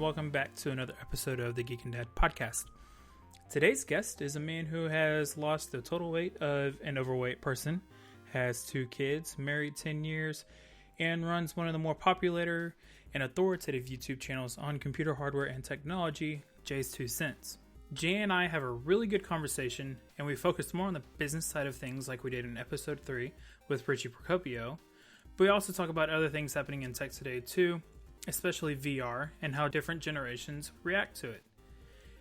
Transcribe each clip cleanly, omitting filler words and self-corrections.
welcome back to another episode of the Geek and Dad podcast. Today's guest is a man who has lost the total weight of an overweight person, has 2 kids, married 10 years, and runs one of the more popular and authoritative YouTube channels on computer hardware and technology, Jayztwocents. Jay and I have a really good conversation, and we focused more on the business side of things like we did in episode 3 with Richie Procopio, but we also talk about other things happening in tech today too, especially VR and how different generations react to it.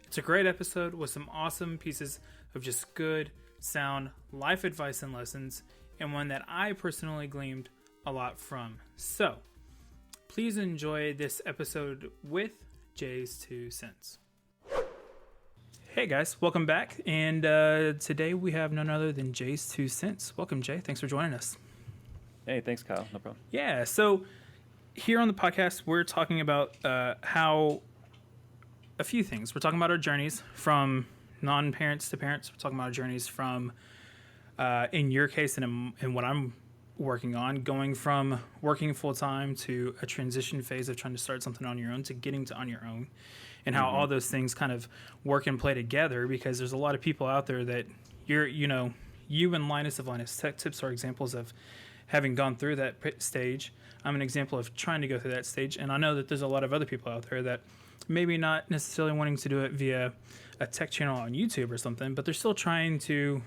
It's a great episode with some awesome pieces of just good, sound life advice and lessons, and one that I personally gleaned a lot from. So, please enjoy this episode with Jayztwocents. Hey guys, welcome back, and today we have none other than Jayztwocents. Welcome, Jay. Thanks for joining us. Hey, thanks, Kyle. No problem. Yeah, so here on the podcast, we're talking about how a few things. We're talking about our journeys from non-parents to parents. We're talking about our journeys from, in your case and in what I'm working on, going from working full-time to a transition phase of trying to start something on your own to getting to on your own, and how all those things kind of work and play together, because there's a lot of people out there that you and Linus of Linus Tech Tips are examples of having gone through that stage. I'm an example of trying to go through that stage, and I know that there's a lot of other people out there that maybe not necessarily wanting to do it via a tech channel on YouTube or something, but they're still trying to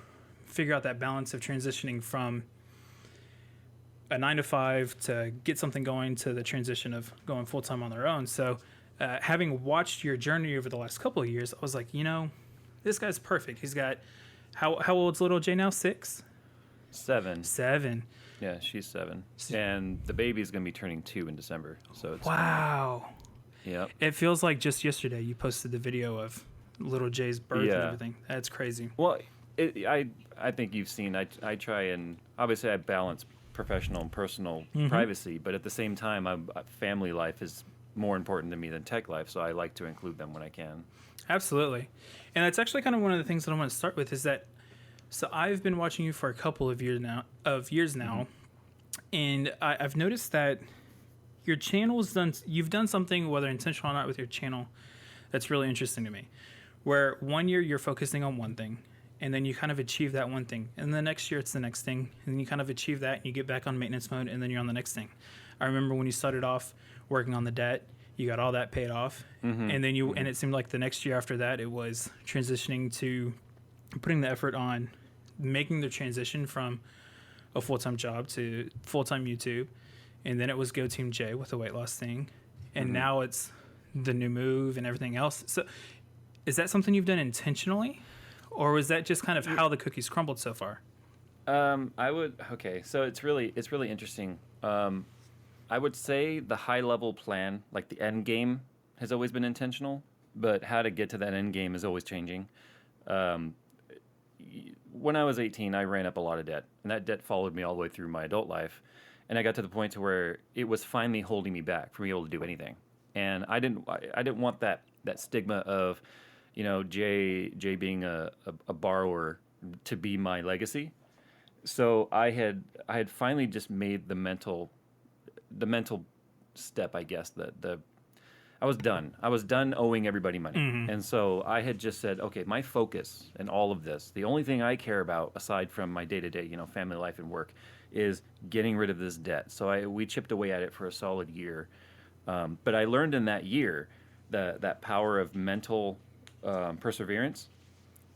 figure out that balance of transitioning from a 9-to-5 to get something going to the transition of going full-time on their own. So having watched your journey over the last couple of years, I was like, this guy's perfect. He's got, how old's little Jay now? 6? 7. Yeah, she's 7. And the baby's going to be turning 2 in December. So it's wow. Yep. It feels like just yesterday you posted the video of little Jay's birth and everything. That's crazy. Well, I think you've seen, I try and, obviously I balance professional and personal privacy, but at the same time, family life is more important to me than tech life, so I like to include them when I can. Absolutely. And that's actually kind of one of the things that I want to start with is that, so I've been watching you for a couple of years now, and I've noticed that your channel's you've done something, whether intentional or not, with your channel that's really interesting to me, where one year you're focusing on one thing, and then you kind of achieve that one thing, and the next year it's the next thing, and then you kind of achieve that, and you get back on maintenance mode, and then you're on the next thing. I remember when you started off working on the debt, you got all that paid off, and then and it seemed like the next year after that, it was transitioning to putting the effort on making the transition from a full-time job to full-time YouTube, and then it was Go Team J with the weight loss thing, and now it's the new move and everything else. So is that something you've done intentionally, or was that just kind of how the cookies crumbled so far? So it's really interesting. I would say the high-level plan, like the end game, has always been intentional, but how to get to that end game is always changing. When I was 18, I ran up a lot of debt, and that debt followed me all the way through my adult life. And I got to the point to where it was finally holding me back from being able to do anything. And I didn't want that stigma of, Jay being a borrower to be my legacy. So I had finally just made the mental step, I guess, I was done. I was done owing everybody money. And so I had just said, okay, my focus in all of this, the only thing I care about aside from my day-to-day, family life and work, is getting rid of this debt. So we chipped away at it for a solid year. But I learned in that year that power of mental perseverance,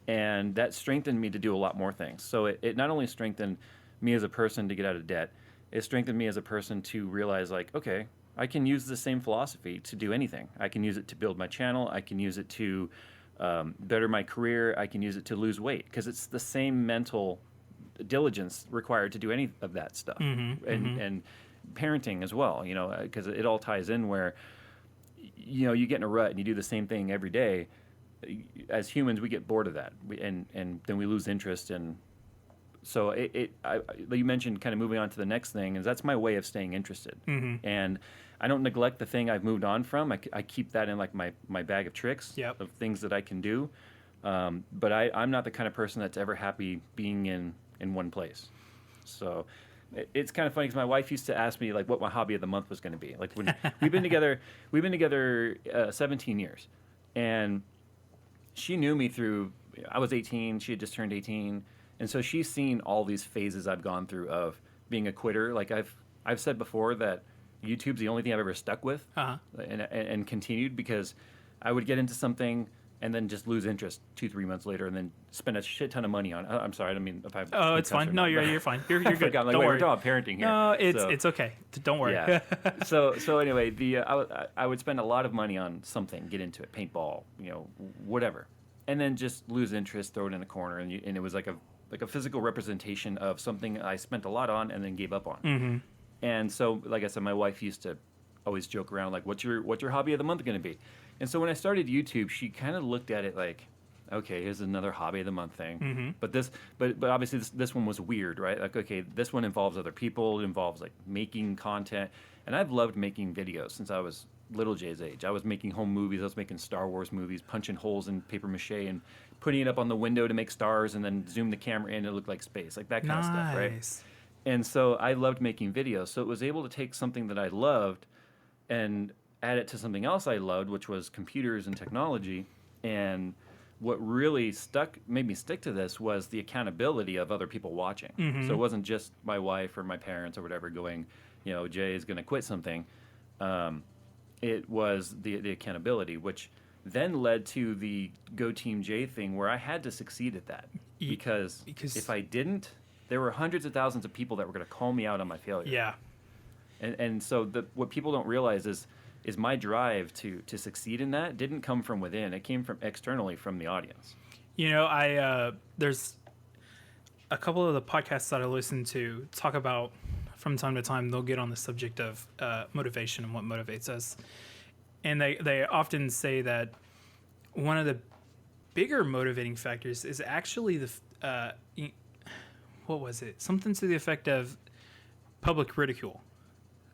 and that strengthened me to do a lot more things. So it not only strengthened me as a person to get out of debt, it strengthened me as a person to realize, like, okay, I can use the same philosophy to do anything. I can use it to build my channel. I can use it to better my career. I can use it to lose weight, because it's the same mental diligence required to do any of that stuff. And parenting as well, because it all ties in where, you get in a rut and you do the same thing every day. As humans, we get bored of that, and then we lose interest. And so you mentioned kind of moving on to the next thing, and that's my way of staying interested. And I don't neglect the thing I've moved on from. I keep that in like my bag of tricks of things that I can do. But I'm not the kind of person that's ever happy being in one place. So it's kind of funny because my wife used to ask me like what my hobby of the month was going to be. Like when we've been together 17 years, and she knew me through. I was 18. She had just turned 18, and so she's seen all these phases I've gone through of being a quitter. Like I've said before that YouTube's the only thing I've ever stuck with and continued, because I would get into something and then just lose interest 2-3 months later, and then spend a shit ton of money on. I'm sorry, I don't mean if I. Oh, it's fine. No, you're fine. You're good. Like, don't wait, worry. we're talking about parenting here. No, it's okay. Don't worry. Yeah. So anyway, I would spend a lot of money on something, get into it, paintball, whatever, and then just lose interest, throw it in a corner, and it was like a physical representation of something I spent a lot on and then gave up on. Mm-hmm. And so, like I said, my wife used to always joke around like, "What's your hobby of the month going to be?" And so when I started YouTube, she kind of looked at it like, okay, here's another hobby of the month thing. Mm-hmm. But obviously this one was weird, right? Like, okay, this one involves other people. It involves like making content. And I've loved making videos since I was little Jay's age. I was making home movies. I was making Star Wars movies, punching holes in paper mache and putting it up on the window to make stars, and then zoom the camera in and it looked like space, like that kind of stuff, right? And so I loved making videos. So it was able to take something that I loved and add it to something else I loved, which was computers and technology. And what really made me stick to this was the accountability of other people watching. Mm-hmm. So it wasn't just my wife or my parents or whatever going, Jay is going to quit something. It was the accountability, which then led to the Go Team Jay thing, where I had to succeed at that. Because if I didn't, there were hundreds of thousands of people that were going to call me out on my failure. Yeah. And so what people don't realize is my drive to succeed in that didn't come from within. It came from externally from the audience. There's a couple of the podcasts that I listen to talk about from time to time. They'll get on the subject of motivation and what motivates us, and they often say that one of the bigger motivating factors is actually what was it? Something to the effect of public ridicule,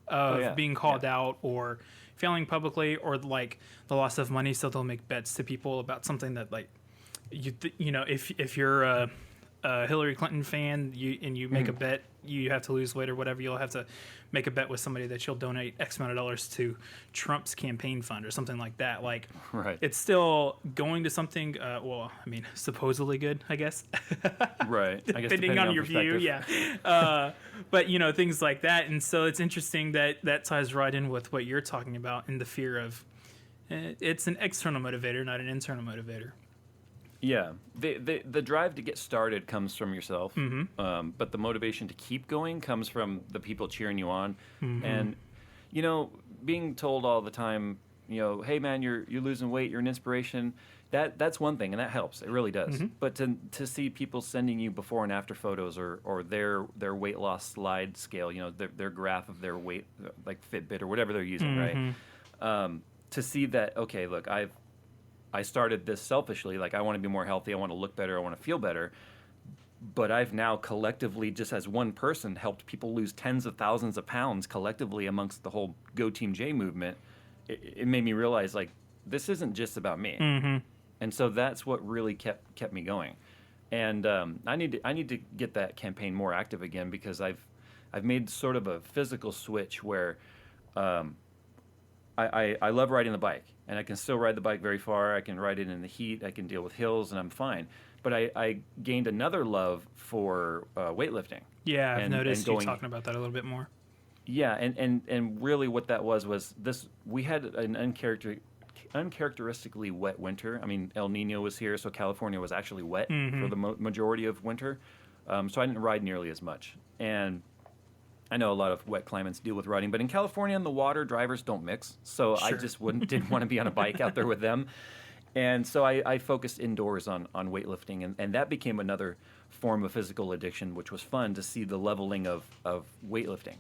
of being called out or failing publicly, or like the loss of money. So they'll make bets to people about something that, like, if you're a Hillary Clinton fan, you make a bet, you have to lose weight or whatever, you'll have to make a bet with somebody that you'll donate X amount of dollars to Trump's campaign fund or something like that. Like, right. It's still going to something, supposedly good, I guess. Right. I guess depending on your view, yeah. But, things like that. And so it's interesting that ties right in with what you're talking about, and the fear of it's an external motivator, not an internal motivator. Yeah, the drive to get started comes from yourself, but the motivation to keep going comes from the people cheering you on, and being told all the time, hey man, you're losing weight, you're an inspiration. That's one thing, and that helps. It really does. But to see people sending you before and after photos, or their weight loss slide scale, their graph of their weight, like Fitbit or whatever they're using, right? To see that, okay, look, I started this selfishly, like I want to be more healthy, I want to look better, I want to feel better, but I've now collectively, just as one person, helped people lose tens of thousands of pounds collectively amongst the whole Go Team J movement. It made me realize, like, this isn't just about me. And so that's what really kept me going. And I need to get that campaign more active again, because I've made sort of a physical switch where I love riding the bike, and I can still ride the bike very far. I can ride it in the heat. I can deal with hills, and I'm fine. But I gained another love for weightlifting. Yeah, I've noticed you talking about that a little bit more. Yeah, and really what that was this. We had an uncharacteristically wet winter. I mean, El Nino was here, so California was actually wet for the majority of winter. So I didn't ride nearly as much. And I know a lot of wet climates deal with riding, but in California, in the water, drivers don't mix. So sure. I just didn't want to be on a bike out there with them. And so I focused indoors on weightlifting, and that became another form of physical addiction, which was fun to see the leveling of weightlifting.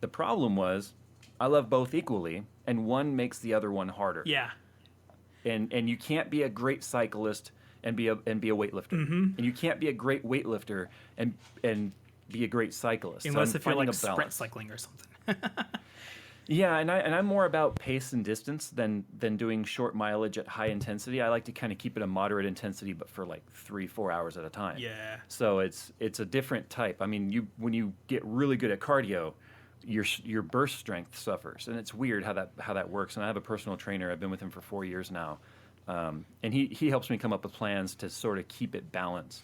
The problem was I love both equally, and one makes the other one harder. Yeah. And you can't be a great cyclist and be a weightlifter. And you can't be a great weightlifter and be a great cyclist. Unless if you're like sprint cycling or something. Yeah, and I'm more about pace and distance than doing short mileage at high intensity. I like to kind of keep it a moderate intensity, but for like 3-4 hours at a time. Yeah. So it's a different type. I mean, when you get really good at cardio, your burst strength suffers, and it's weird how that works. And I have a personal trainer. I've been with him for 4 years now, and he helps me come up with plans to sort of keep it balanced.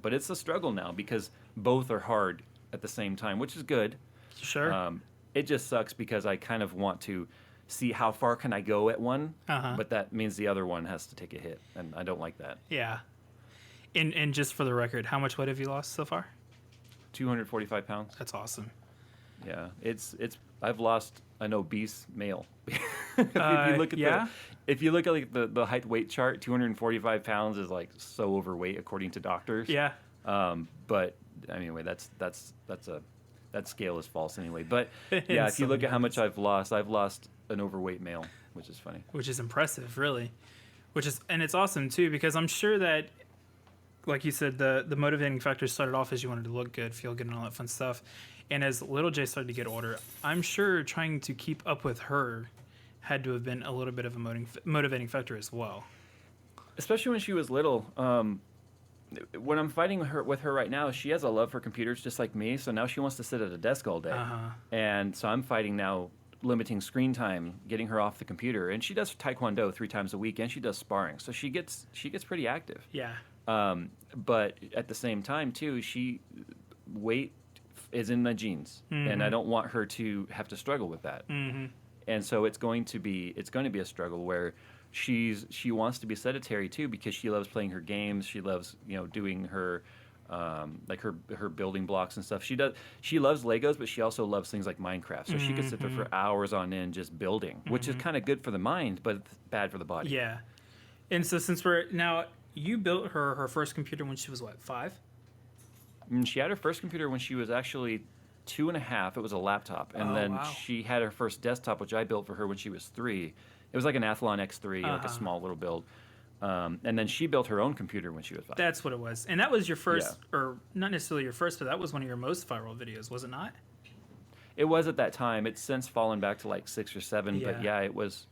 But it's a struggle now because both are hard at the same time, which is good. Sure. It just sucks because I kind of want to see how far can I go at one, but that means the other one has to take a hit, and I don't like that. Yeah. And just for the record, how much weight have you lost so far? 245 pounds. That's awesome. Yeah, I've lost an obese male. If you look at if you look at like the height weight chart, 245 pounds is like so overweight according to doctors. Yeah. But anyway, that scale is false anyway. But yeah, In if you some look at how ways. much I've lost an overweight male, which is funny. Which is impressive, really. And it's awesome too, because I'm sure that, like you said, the motivating factor started off as you wanted to look good, feel good, and all that fun stuff. And as little Jay started to get older, I'm sure trying to keep up with her had to have been a little bit of a motivating factor as well. Especially when she was little. When I'm fighting with her right now, she has a love for computers just like me. So now she wants to sit at a desk all day, and so I'm fighting now, limiting screen time, getting her off the computer. And she does taekwondo 3 times a week, and she does sparring, so she gets pretty active. Yeah. But at the same time too, weight is in the genes, and I don't want her to have to struggle with that. And so it's going to be a struggle where she wants to be sedentary too, because she loves playing her games. She loves doing her like her building blocks and stuff. She loves Legos, but she also loves things like Minecraft. So she could sit there for hours on end just building, which is kind of good for the mind, but it's bad for the body. Yeah. And so you built her first computer when she was what, 5? And she had her first computer when she was actually 2.5. It was a laptop, and then she had her first desktop, which I built for her when she was 3. It was like an Athlon X3, like a small little build. And then she built her own computer when she was 5. That's what it was. And that was your first, or not necessarily your first, but that was one of your most viral videos, was it not? It was at that time. It's since fallen back to like 6 or 7, but yeah, it was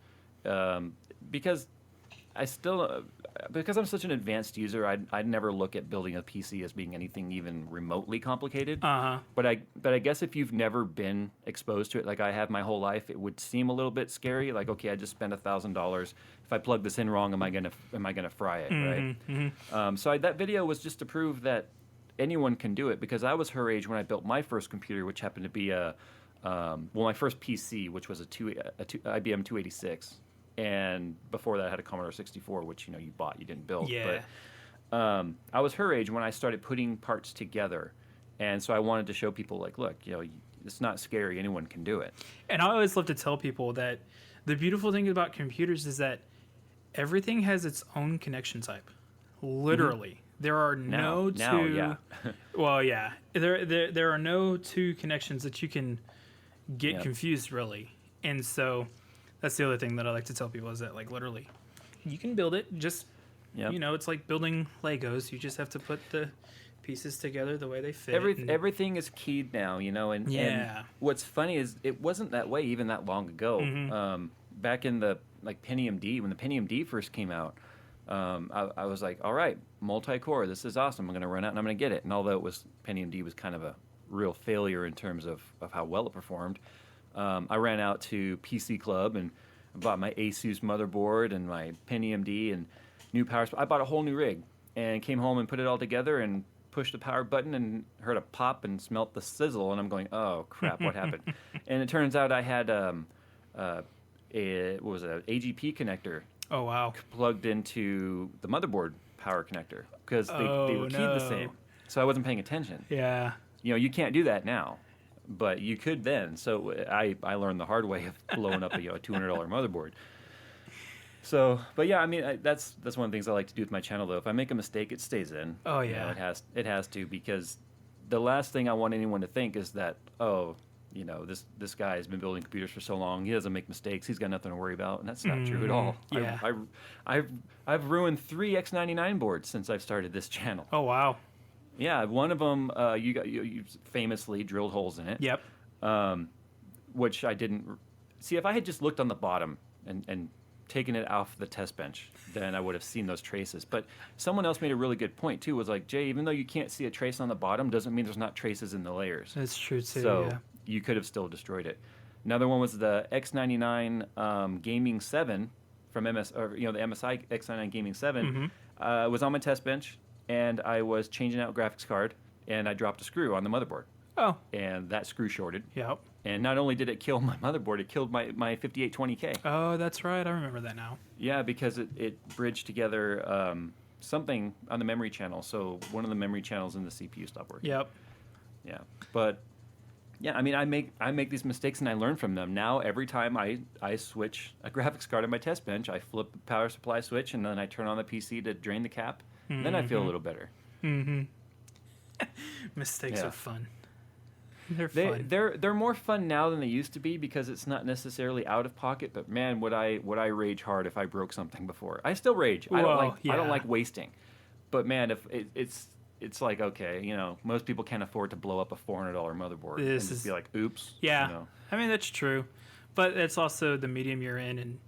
because because I'm such an advanced user, I'd never look at building a PC as being anything even remotely complicated. But I guess if you've never been exposed to it like I have my whole life, it would seem a little bit scary. Like, okay, I just spent $1,000. If I plug this in wrong, am I gonna fry it, right? So that video was just to prove that anyone can do it, because I was her age when I built my first computer, which happened to be my first PC, which was a IBM 286. And before that, I had a Commodore 64, which you bought, you didn't build. Yeah. But I was her age when I started putting parts together, and so I wanted to show people, like, look, it's not scary. Anyone can do it. And I always love to tell people that the beautiful thing about computers is that everything has its own connection type. Literally, there are no two. Well, yeah, there are no two connections that you can get confused, really, and so. That's the other thing that I like to tell people, is that, like, literally, you can build it. Just, it's like building Legos. You just have to put the pieces together the way they fit. Everything is keyed now, and what's funny is it wasn't that way even that long ago. Back in the Pentium D, when the Pentium D first came out, I was like, all right, multi-core, this is awesome. I'm going to run out and I'm going to get it. And although Pentium D was kind of a real failure in terms of how well it performed, I ran out to PC Club and bought my Asus motherboard and my Pentium D and new power. I bought a whole new rig and came home and put it all together and pushed the power button and heard a pop and smelt the sizzle, and I'm going, oh crap, what happened? And it turns out I had an AGP connector. Oh wow! Plugged into the motherboard power connector, because they were keyed the same, so I wasn't paying attention. Yeah. You can't do that now, but you could then. So I learned the hard way of blowing up a $200 motherboard. So, but yeah, I mean, that's one of the things I like to do with my channel, though. If I make a mistake, it stays in. Oh yeah, it has to, because the last thing I want anyone to think is that, this guy has been building computers for so long, he doesn't make mistakes, he's got nothing to worry about, and that's not true at all. Yeah. I've ruined 3 X99 boards since I've started this channel. Oh wow. Yeah, one of them you famously drilled holes in it. Yep. Which I didn't See, if I had just looked on the bottom and taken it off the test bench, then I would have seen those traces. But someone else made a really good point too. Was like, Jay, even though you can't see a trace on the bottom, doesn't mean there's not traces in the layers. That's true too. So yeah. you could have still destroyed it. Another one was the X99 Gaming 7 from the MSI X99 Gaming 7. Was on my test bench, and I was changing out graphics card, and I dropped a screw on the motherboard. Oh. And that screw shorted. Yep. And not only did it kill my motherboard, it killed my 5820K. Oh, that's right. I remember that now. Yeah, because it bridged together something on the memory channel. So one of the memory channels in the CPU stopped working. Yep. Yeah, but yeah, I mean, I make these mistakes and I learn from them. Now every time I switch a graphics card on my test bench, I flip the power supply switch and then I turn on the PC to drain the cap. Then I feel a little better. Mistakes Yeah. are fun. They're fun. They're more fun now than they used to be because it's not necessarily out of pocket. But man, would I rage hard if I broke something before? I still rage. I don't like wasting. But man, if it's like, okay, most people can't afford to blow up a $400 motherboard and just be like, oops. Yeah, I mean that's true, but it's also the medium you're in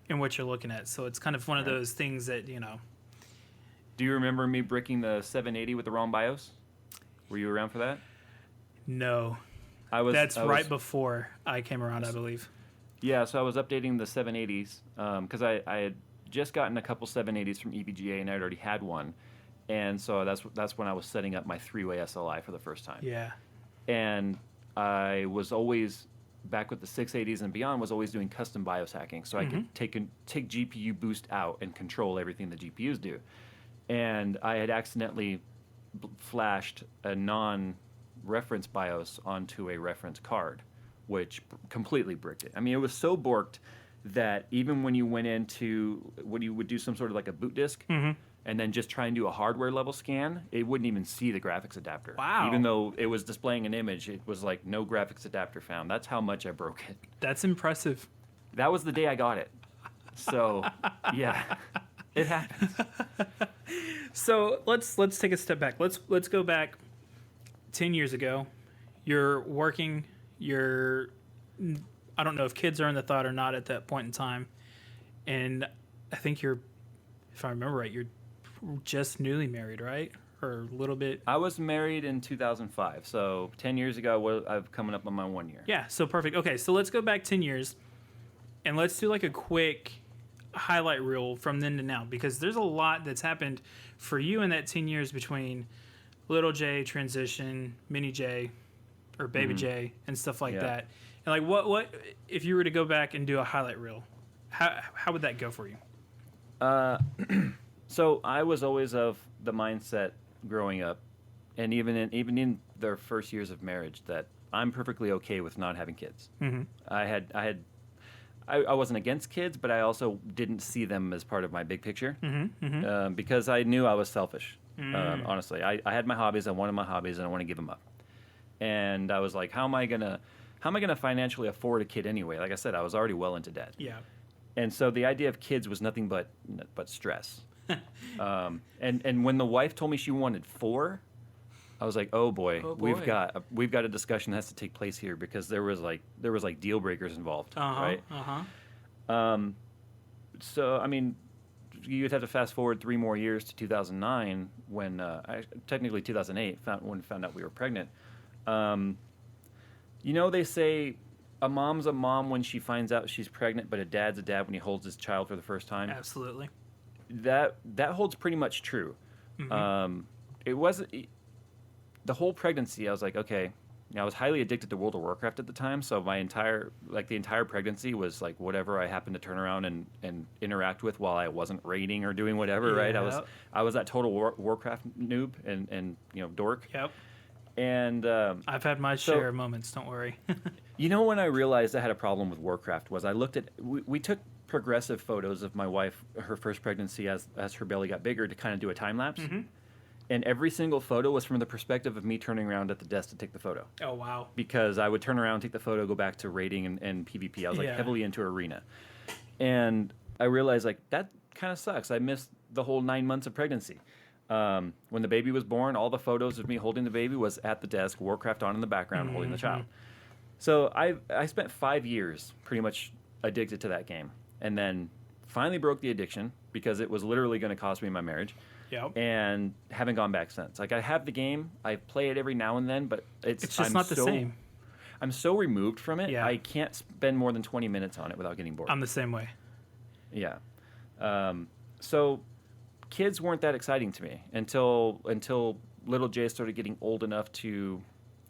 and what you're looking at. So it's kind of one of those things that Do you remember me bricking the 780 with the wrong BIOS? Were you around for that? No, that's right before I came around, I believe. Yeah, so I was updating the 780s because I had just gotten a couple 780s from EVGA and I'd already had one, and so that's when I was setting up my 3-way SLI for the first time. Yeah, and I was always back with the 680s and beyond was always doing custom BIOS hacking, so I could take GPU boost out and control everything the GPUs do, and I had accidentally flashed a non-reference BIOS onto a reference card, which completely bricked it. I mean, it was so borked that even when you would do some sort of like a boot disk and then just try and do a hardware level scan, it wouldn't even see the graphics adapter. Wow. Even though it was displaying an image, it was like no graphics adapter found. That's how much I broke it. that's impressive. That was the day I got it. So, yeah, it happens. So let's take a step back. Let's go back 10 years ago. You're working. I don't know if kids are in the thought or not at that point in time, and I think if I remember right, you're just newly married, right? Or a little bit. I was married in 2005, so 10 years ago, I'm coming up on my 1 year. Yeah, so perfect. Okay, so let's go back 10 years, and let's do like a quick highlight reel from then to now, because there's a lot that's happened for you in that 10 years between little J transition, mini J, or baby J, and stuff like that. And like, what if you were to go back and do a highlight reel? How would that go for you? So I was always of the mindset growing up, and even in their first years of marriage, that I'm perfectly okay with not having kids. I wasn't against kids, but I also didn't see them as part of my big picture because I knew I was selfish. Honestly, I had my hobbies. I wanted my hobbies, and I want to give them up. And I was like, how am I gonna financially afford a kid anyway? Like I said, I was already well into debt. Yeah. And so the idea of kids was nothing but stress. And when the wife told me she wanted 4, I was like, oh boy. we've got a discussion that has to take place here, because there was like deal breakers involved, right? So I mean, you'd have to fast forward 3 more years to 2009 when technically 2008 when we found out we were pregnant. They say a mom's a mom when she finds out she's pregnant, but a dad's a dad when he holds his child for the first time. Absolutely. That holds pretty much true. It wasn't the whole pregnancy. I was like, okay. I was highly addicted to World of Warcraft at the time, so the entire pregnancy was like whatever I happened to turn around and interact with while I wasn't raiding or doing whatever. Right? I was that total Warcraft noob and dork. Yep. And I've had my share of moments. Don't worry. When I realized I had a problem with Warcraft was I looked at we took progressive photos of my wife, her first pregnancy as her belly got bigger, to kind of do a time lapse. And every single photo was from the perspective of me turning around at the desk to take the photo. Oh, wow. Because I would turn around, take the photo, go back to raiding and PvP. I was heavily into arena. And I realized that kind of sucks. I missed the whole 9 months of pregnancy. When the baby was born, all the photos of me holding the baby was at the desk, Warcraft on in the background, holding the child. So I spent 5 years pretty much addicted to that game, and then finally broke the addiction because it was literally going to cost me my marriage. Yep. And haven't gone back since. Like, I have the game, I play it every now and then, but It's just not the same. I'm so removed from it. Yeah. I can't spend more than 20 minutes on it without getting bored. I'm the same way. Yeah. So kids weren't that exciting to me until little Jay started getting old enough to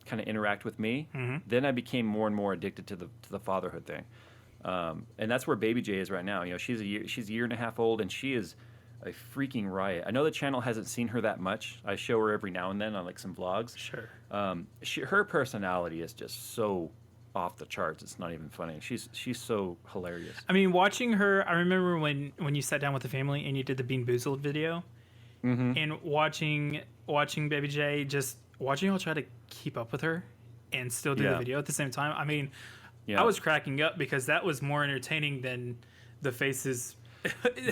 kind of interact with me. Mm-hmm. Then I became more and more addicted to the fatherhood thing. And that's where baby Jay is right now. You know, she's a year and a half old, and she is a freaking riot. I know the channel hasn't seen her that much. I show her every now and then on like some vlogs. Sure. Her personality is just so off the charts. It's not even funny. She's so hilarious. I mean, watching her, I remember when you sat down with the family and you did the Bean Boozled video, Mm-hmm. and watching Baby J, just watching y'all try to keep up with her and still do the video at the same time. I mean, I was cracking up because that was more entertaining than the faces.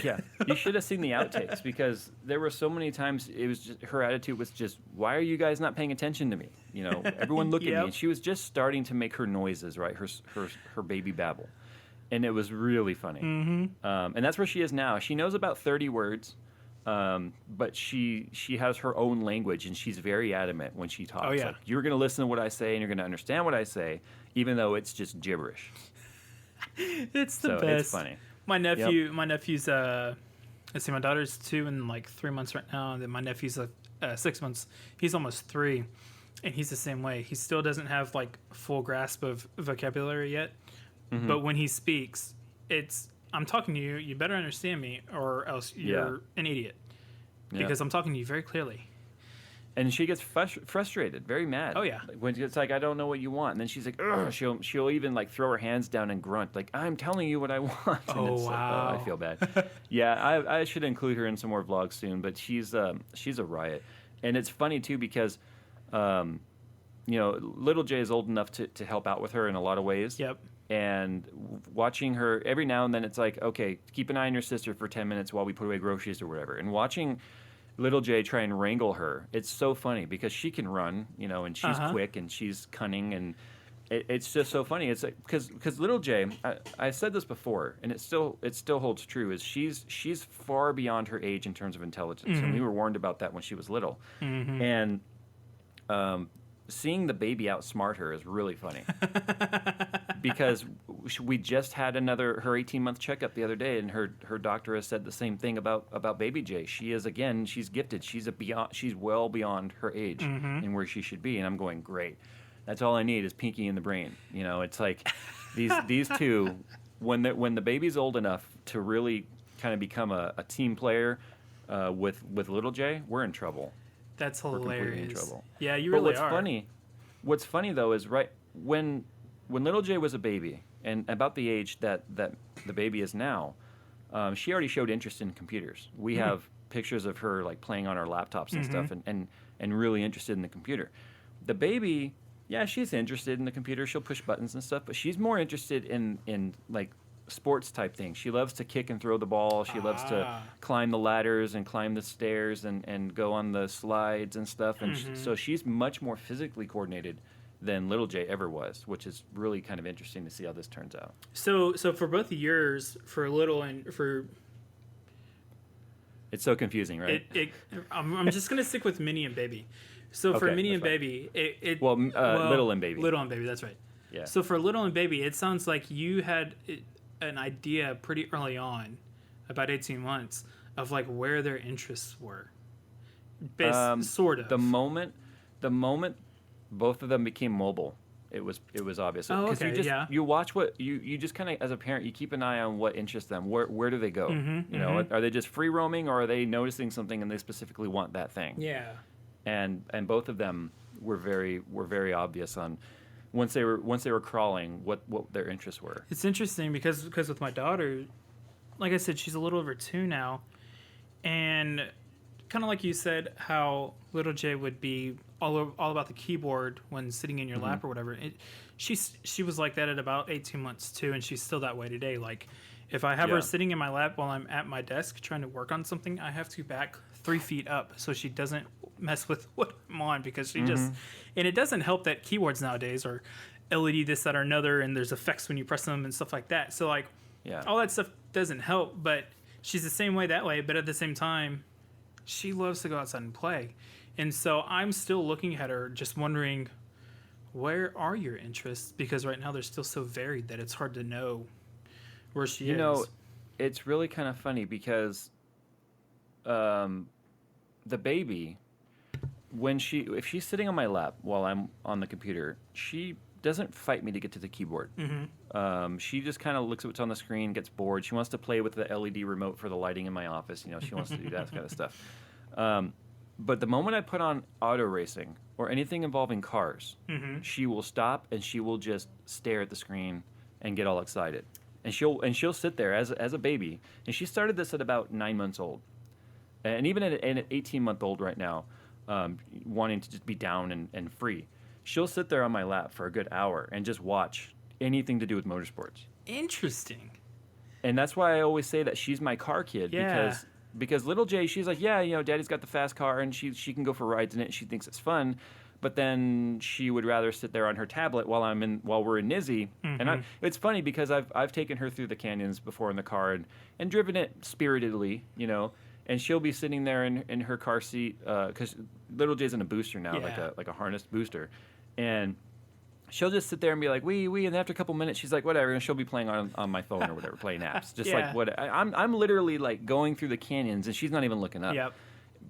Yeah, you should have seen the outtakes, because there were so many times it was just, her attitude was just, why are you guys not paying attention to me? You know, everyone look at me. And she was just starting to make her noises, right? Her baby babble. And it was really funny. Mm-hmm. And that's where she is now. She knows about 30 words, but she has her own language, and she's very adamant when she talks. Oh, yeah. Like, you're going to listen to what I say, and you're going to understand what I say, even though it's just gibberish. It's the So best. it's funny. My nephew's let's see, my daughter's 2 and like 3 months right now, and then my nephew's 6 months. He's almost 3, and he's the same way. He still doesn't have like full grasp of vocabulary yet, Mm-hmm. but when he speaks, I'm talking to you. You better understand me, or else you're an idiot, because I'm talking to you very clearly. And she gets frustrated, very mad. Oh, yeah. Like, when it's like, I don't know what you want. And then she's like, ugh. She'll even like throw her hands down and grunt, like, I'm telling you what I want. And Oh, it's wow. Like, oh, I feel bad. Yeah, I should include her in some more vlogs soon, but she's a riot. And it's funny too, because, you know, little Jay is old enough to help out with her in a lot of ways. Yep. And watching her every now and then, it's like, okay, keep an eye on your sister for 10 minutes while we put away groceries or whatever. And watching little Jay try and wrangle her, it's so funny because she can run, you know, and she's quick and she's cunning, and it's just so funny. It's like, because little Jay, I said this before, and it still holds true, is she's far beyond her age in terms of intelligence, and we were warned about that when she was little, and seeing the baby outsmart her is really funny. Because we just had her 18-month checkup the other day, and her doctor has said the same thing about baby Jay. She is, again, she's gifted. She's well beyond her age and where she should be. And I'm going, great. That's all I need is Pinky in the brain. You know, it's like these two, when the baby's old enough to really kind of become a team player with little Jay, we're in trouble. That's We're completely in hilarious. trouble. Yeah, you really but are. What's funny though is right when little Jay was a baby and about the age that the baby is now, she already showed interest in computers. We have pictures of her like playing on our laptops and stuff, and really interested in the computer. The baby, yeah, she's interested in the computer. She'll push buttons and stuff, but she's more interested in like sports type things. She loves to kick and throw the ball. She loves to climb the ladders and climb the stairs and go on the slides and stuff. And so she's much more physically coordinated than little Jay ever was, which is really kind of interesting to see how this turns out. So for both of yours, for little and for... It's so confusing, right? I'm just going to stick with Minnie and Baby. So for Okay, Minnie and that's fine. Baby, Little and Baby. Little and Baby, that's right. Yeah. So for Little and Baby, it sounds like you had an idea pretty early on, about 18 months, of like where their interests were. Sort of. The moment both of them became mobile, it was obvious. Oh, 'Cause okay, you watch what you just kind of, as a parent, you keep an eye on what interests them. Where do they go? You know, are they just free roaming, or are they noticing something and they specifically want that thing? Yeah. And both of them were very obvious on once they were crawling what their interests were. It's interesting because with my daughter, like I said, she's a little over 2 now, and kind of like you said, how little Jay would be all about the keyboard when sitting in your lap or whatever. She was like that at about 18 months too, and she's still that way today. Like, if I have her sitting in my lap while I'm at my desk trying to work on something, I have to back 3 feet up so she doesn't mess with what I'm on, because she just... And it doesn't help that keyboards nowadays are LED this, that, or another, and there's effects when you press them and stuff like that. So like, Yeah. all that stuff doesn't help. But she's the same way that way. But at the same time, she loves to go outside and play. And so I'm still looking at her, just wondering, where are your interests? Because right now they're still so varied that it's hard to know where she is. You know, it's really kind of funny because the baby, if she's sitting on my lap while I'm on the computer, she doesn't fight me to get to the keyboard. She just kind of looks at what's on the screen, gets bored. She wants to play with the LED remote for the lighting in my office. You know, she wants to do that kind of stuff. But the moment I put on auto racing or anything involving cars, she will stop and she will just stare at the screen and get all excited. And she'll sit there as a baby. And she started this at about 9 months old, and even at an 18-month-old right now, wanting to just be down and free. She'll sit there on my lap for a good hour and just watch anything to do with motorsports. Interesting. And that's why I always say that she's my car kid. Yeah. Because little Jay, she's like, yeah, you know, Daddy's got the fast car, and she can go for rides in it, and she thinks it's fun. But then she would rather sit there on her tablet while we're in Nizzy. And it's funny because I've taken her through the canyons before in the car and driven it spiritedly, you know. And she'll be sitting there in her car seat because little Jay's in a booster now, like a harnessed booster, and she'll just sit there and be like, wee, and after a couple minutes, she's like, whatever, and she'll be playing on my phone or whatever, playing apps, just like what I'm literally like going through the canyons, and she's not even looking up. Yep.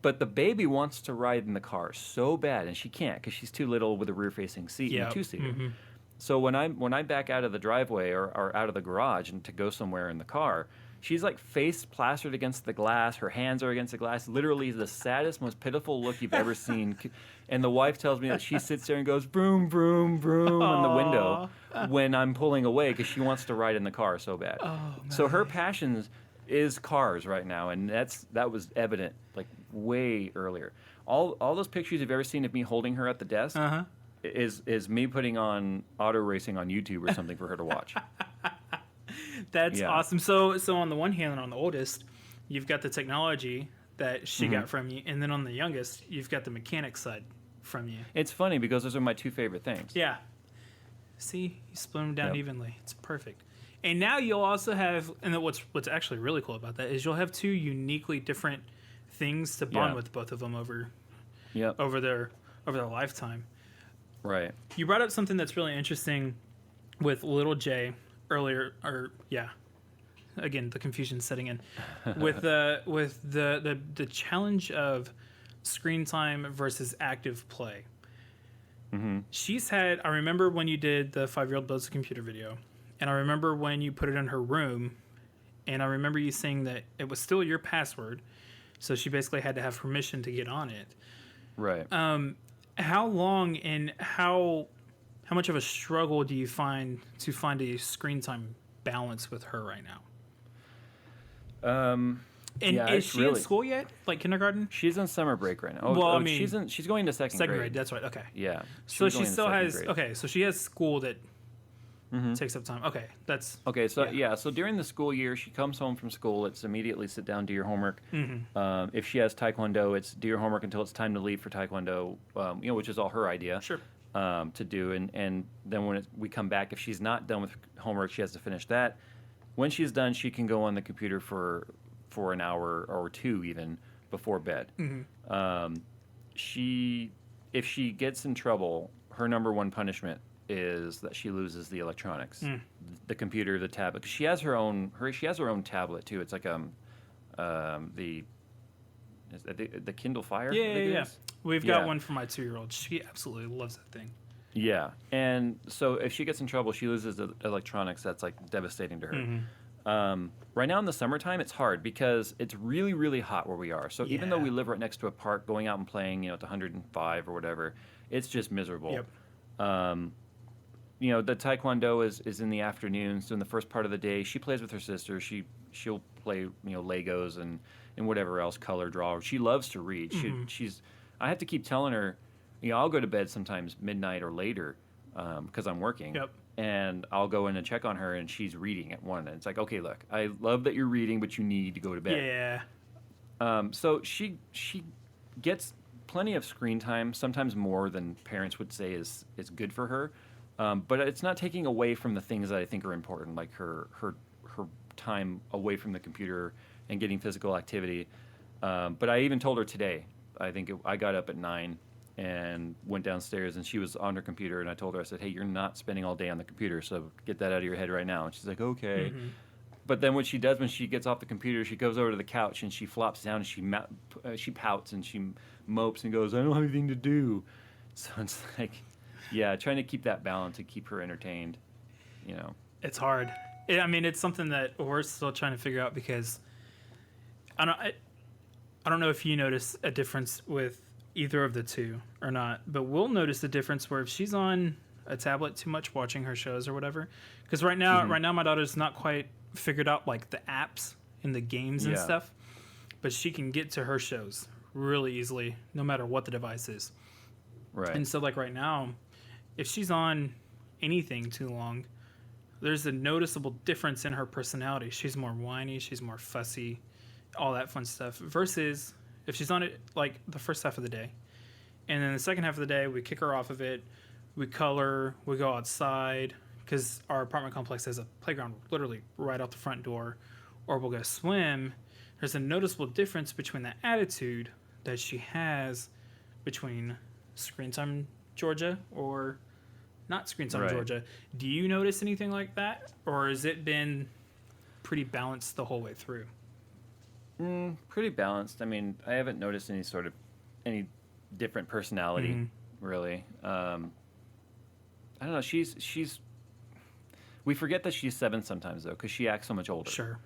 But the baby wants to ride in the car so bad, and she can't because she's too little with a rear-facing seat and a two-seater. So when I back out of the driveway or out of the garage and to go somewhere in the car, she's like face plastered against the glass. Her hands are against the glass. Literally the saddest, most pitiful look you've ever seen. And the wife tells me that she sits there and goes, vroom, vroom, vroom, in the window when I'm pulling away because she wants to ride in the car so bad. So her passion is cars right now, and that was evident like way earlier. All those pictures you've ever seen of me holding her at the desk is me putting on auto racing on YouTube or something for her to watch. That's awesome. So on the one hand, on the oldest, you've got the technology that she got from you, and then on the youngest, you've got the mechanic side from you. It's funny because those are my two favorite things. Yeah. See, you split them down evenly. It's perfect. And now you'll also have, and what's actually really cool about that is you'll have two uniquely different things to bond with both of them over their lifetime. Right. You brought up something that's really interesting with little Jay earlier, again, the confusion setting in with the challenge of screen time versus active play. She's had, I remember when you did the 5-year-old builds a computer video, and I remember when you put it in her room, and I remember you saying that it was still your password, so she basically had to have permission to get on it. Right. How long and how much of a struggle do you find to find a screen time balance with her right now? And is she in school yet? Like kindergarten? She's on summer break right now. Well, I mean, she's going to second grade. That's right. Okay. Yeah. So she still has. Okay. So she has school that takes up time. Okay. That's okay. So So during the school year, she comes home from school. It's immediately sit down, do your homework. If she has taekwondo, it's do your homework until it's time to leave for taekwondo. Which is all her idea. Sure. To do, and then when we come back, if she's not done with homework, she has to finish that. When she's done, she can go on the computer for an hour or two even before bed. If she gets in trouble, her number one punishment is that she loses the electronics, the computer, the tablet. 'Cause she has her own tablet too. It's like the Kindle Fire. Yeah. We've got one for my 2-year-old. She absolutely loves that thing. Yeah, and so if she gets in trouble, she loses the electronics. That's like devastating to her. Right now in the summertime, it's hard because it's really, really hot where we are. So even though we live right next to a park, going out and playing, it's 105 or whatever, it's just miserable. Yep. The taekwondo is in the afternoon, so in the first part of the day, she plays with her sister. She'll play, Legos and whatever else, color, draw. She loves to read. I have to keep telling her, I'll go to bed sometimes midnight or later because I'm working. Yep. And I'll go in and check on her, and she's reading at 1. And it's like, okay, look, I love that you're reading, but you need to go to bed. Yeah. So she gets plenty of screen time, sometimes more than parents would say is good for her. But it's not taking away from the things that I think are important, like her time away from the computer and getting physical activity. But I even told her today. I got up at 9 and went downstairs, and she was on her computer. And I told her, I said, "Hey, you're not spending all day on the computer, so get that out of your head right now." And she's like, "Okay." Mm-hmm. But then what she does when she gets off the computer, she goes over to the couch and she flops down and she pouts and she mopes and goes, "I don't have anything to do." So it's like, yeah, trying to keep that balance and keep her entertained, you know. It's hard. I mean, it's something that we're still trying to figure out because I don't know if you notice a difference with either of the two or not, but we'll notice the difference where if she's on a tablet too much watching her shows or whatever, because right now my daughter's not quite figured out like the apps and the games and stuff, but she can get to her shows really easily no matter what the device is. Right. And so like right now, if she's on anything too long, there's a noticeable difference in her personality. She's more whiny, she's more fussy, all that fun stuff, versus if she's on it like the first half of the day, and then the second half of the day we kick her off of it, we color, we go outside because our apartment complex has a playground literally right out the front door, or we'll go swim. There's a noticeable difference between the attitude that she has between screen time Georgia or not screen time Georgia. Do you notice anything like that, or has it been pretty balanced the whole way through? Pretty balanced. I mean, I haven't noticed any different personality, really. I don't know. She's. We forget that she's 7 sometimes though, because she acts so much older. Sure.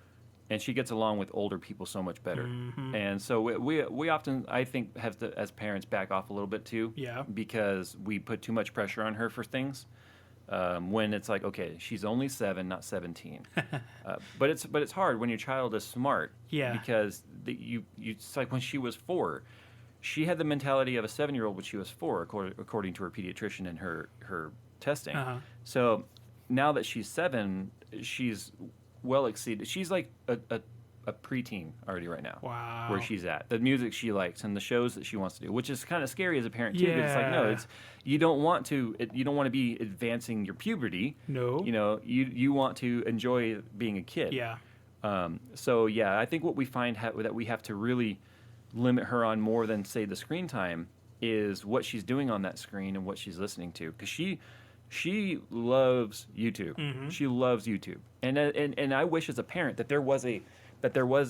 And she gets along with older people so much better. And so we often, I think, have to, as parents, back off a little bit too. Yeah. Because we put too much pressure on her for things. When it's like, okay, she's only 7, not 17. But it's hard when your child is smart. Yeah. Because it's like when she was 4, she had the mentality of a 7-year-old when she was 4, according to her pediatrician and her testing. So now that she's 7, she's well exceeded. She's like a preteen already right now. Wow. Where she's at, the music she likes and the shows that she wants to do, which is kind of scary as a parent too. But it's like, no, you don't want to be advancing your puberty. No. You know, you want to enjoy being a kid. Yeah. So yeah, I think what we find that we have to really limit her on more than say the screen time is what she's doing on that screen and what she's listening to, because she loves YouTube. She loves YouTube, and I wish as a parent that there was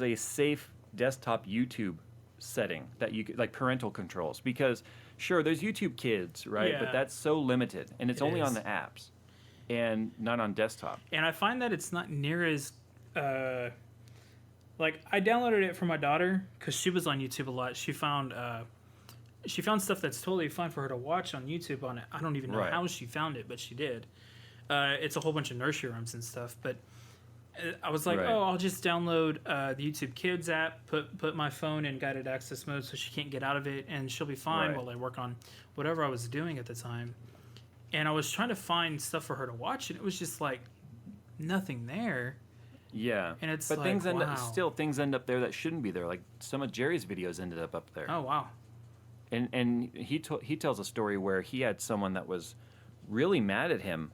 a safe desktop YouTube setting that you could, like parental controls, because sure, there's YouTube Kids, right? Yeah. But that's so limited, and it's only is. on the apps and not on desktop. And I find that it's not near as like I downloaded it for my daughter because she was on YouTube a lot. She found stuff that's totally fine for her to watch on YouTube on it. I don't even know how she found it, but she did. It's a whole bunch of nursery rhymes and stuff. But I was like, I'll just download the YouTube Kids app, put my phone in guided access mode so she can't get out of it, and she'll be fine while I work on whatever I was doing at the time. And I was trying to find stuff for her to watch, and it was just like nothing there. Yeah, and it's but like, things end up there that shouldn't be there. Like some of Jerry's videos ended up there. Oh wow! And he tells a story where he had someone that was really mad at him.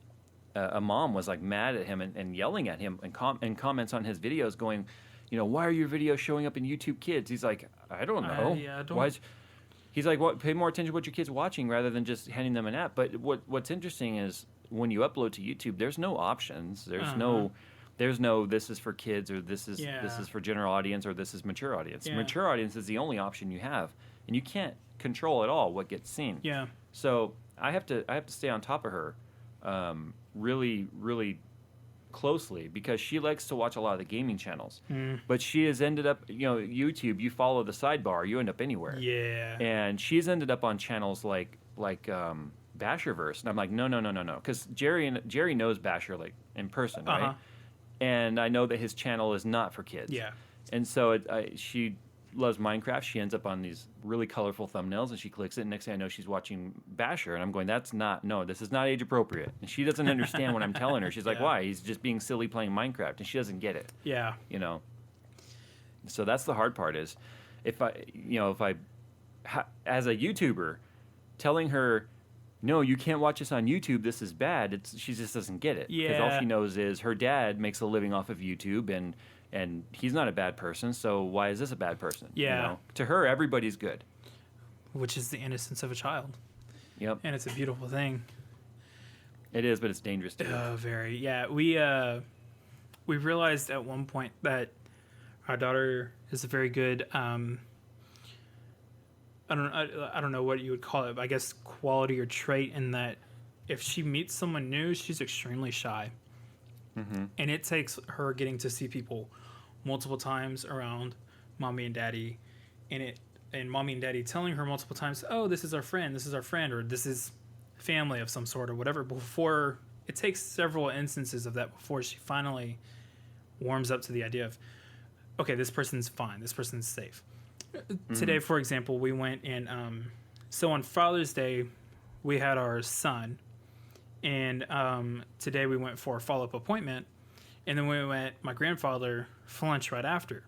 A mom was like mad at him and yelling at him and comments on his videos, going, you know, why are your videos showing up in YouTube Kids? He's like, I don't know. I don't. He's like, what? Pay more attention to what your kid's watching rather than just handing them an app. But what's interesting is when you upload to YouTube, there's no options. There's no this is for kids, or this is for general audience, or this is mature audience. Yeah. Mature audience is the only option you have, and you can't control at all what gets seen. Yeah. So I have to stay on top of her, really, really closely, because she likes to watch a lot of the gaming channels. But she has ended up, YouTube. You follow the sidebar, you end up anywhere. Yeah. And she's ended up on channels like Basherverse, and I'm like, no, because Jerry knows Basher like in person, right? And I know that his channel is not for kids. Yeah. And so she loves Minecraft. She ends up on these really colorful thumbnails, and she clicks it. And next thing I know, she's watching Basher, and I'm going, this is not age appropriate. And she doesn't understand what I'm telling her. She's like, why? He's just being silly playing Minecraft, and she doesn't get it. Yeah. So that's the hard part is, if I as a YouTuber, telling her, no, you can't watch this on YouTube. This is bad. She just doesn't get it. Because all Yeah. she knows is her dad makes a living off of YouTube, and he's not a bad person. So why is this a bad person? Yeah. To her, everybody's good. Which is the innocence of a child. Yep. And it's a beautiful thing. It is, but it's dangerous too. Very. Yeah. We realized at one point that our daughter is a very good, I don't know what you would call it, but I guess quality or trait in that if she meets someone new, she's extremely shy. Mm-hmm. And it takes her getting to see people multiple times around mommy and daddy, and mommy and daddy telling her multiple times, oh, this is our friend, or this is family of some sort or whatever, before it takes several instances of that before she finally warms up to the idea of, okay, this person's fine, this person's safe. Mm-hmm. Today, for example, we went and so on Father's Day we had our son, and today we went for a follow-up appointment, and then we went my grandfather for lunch right after.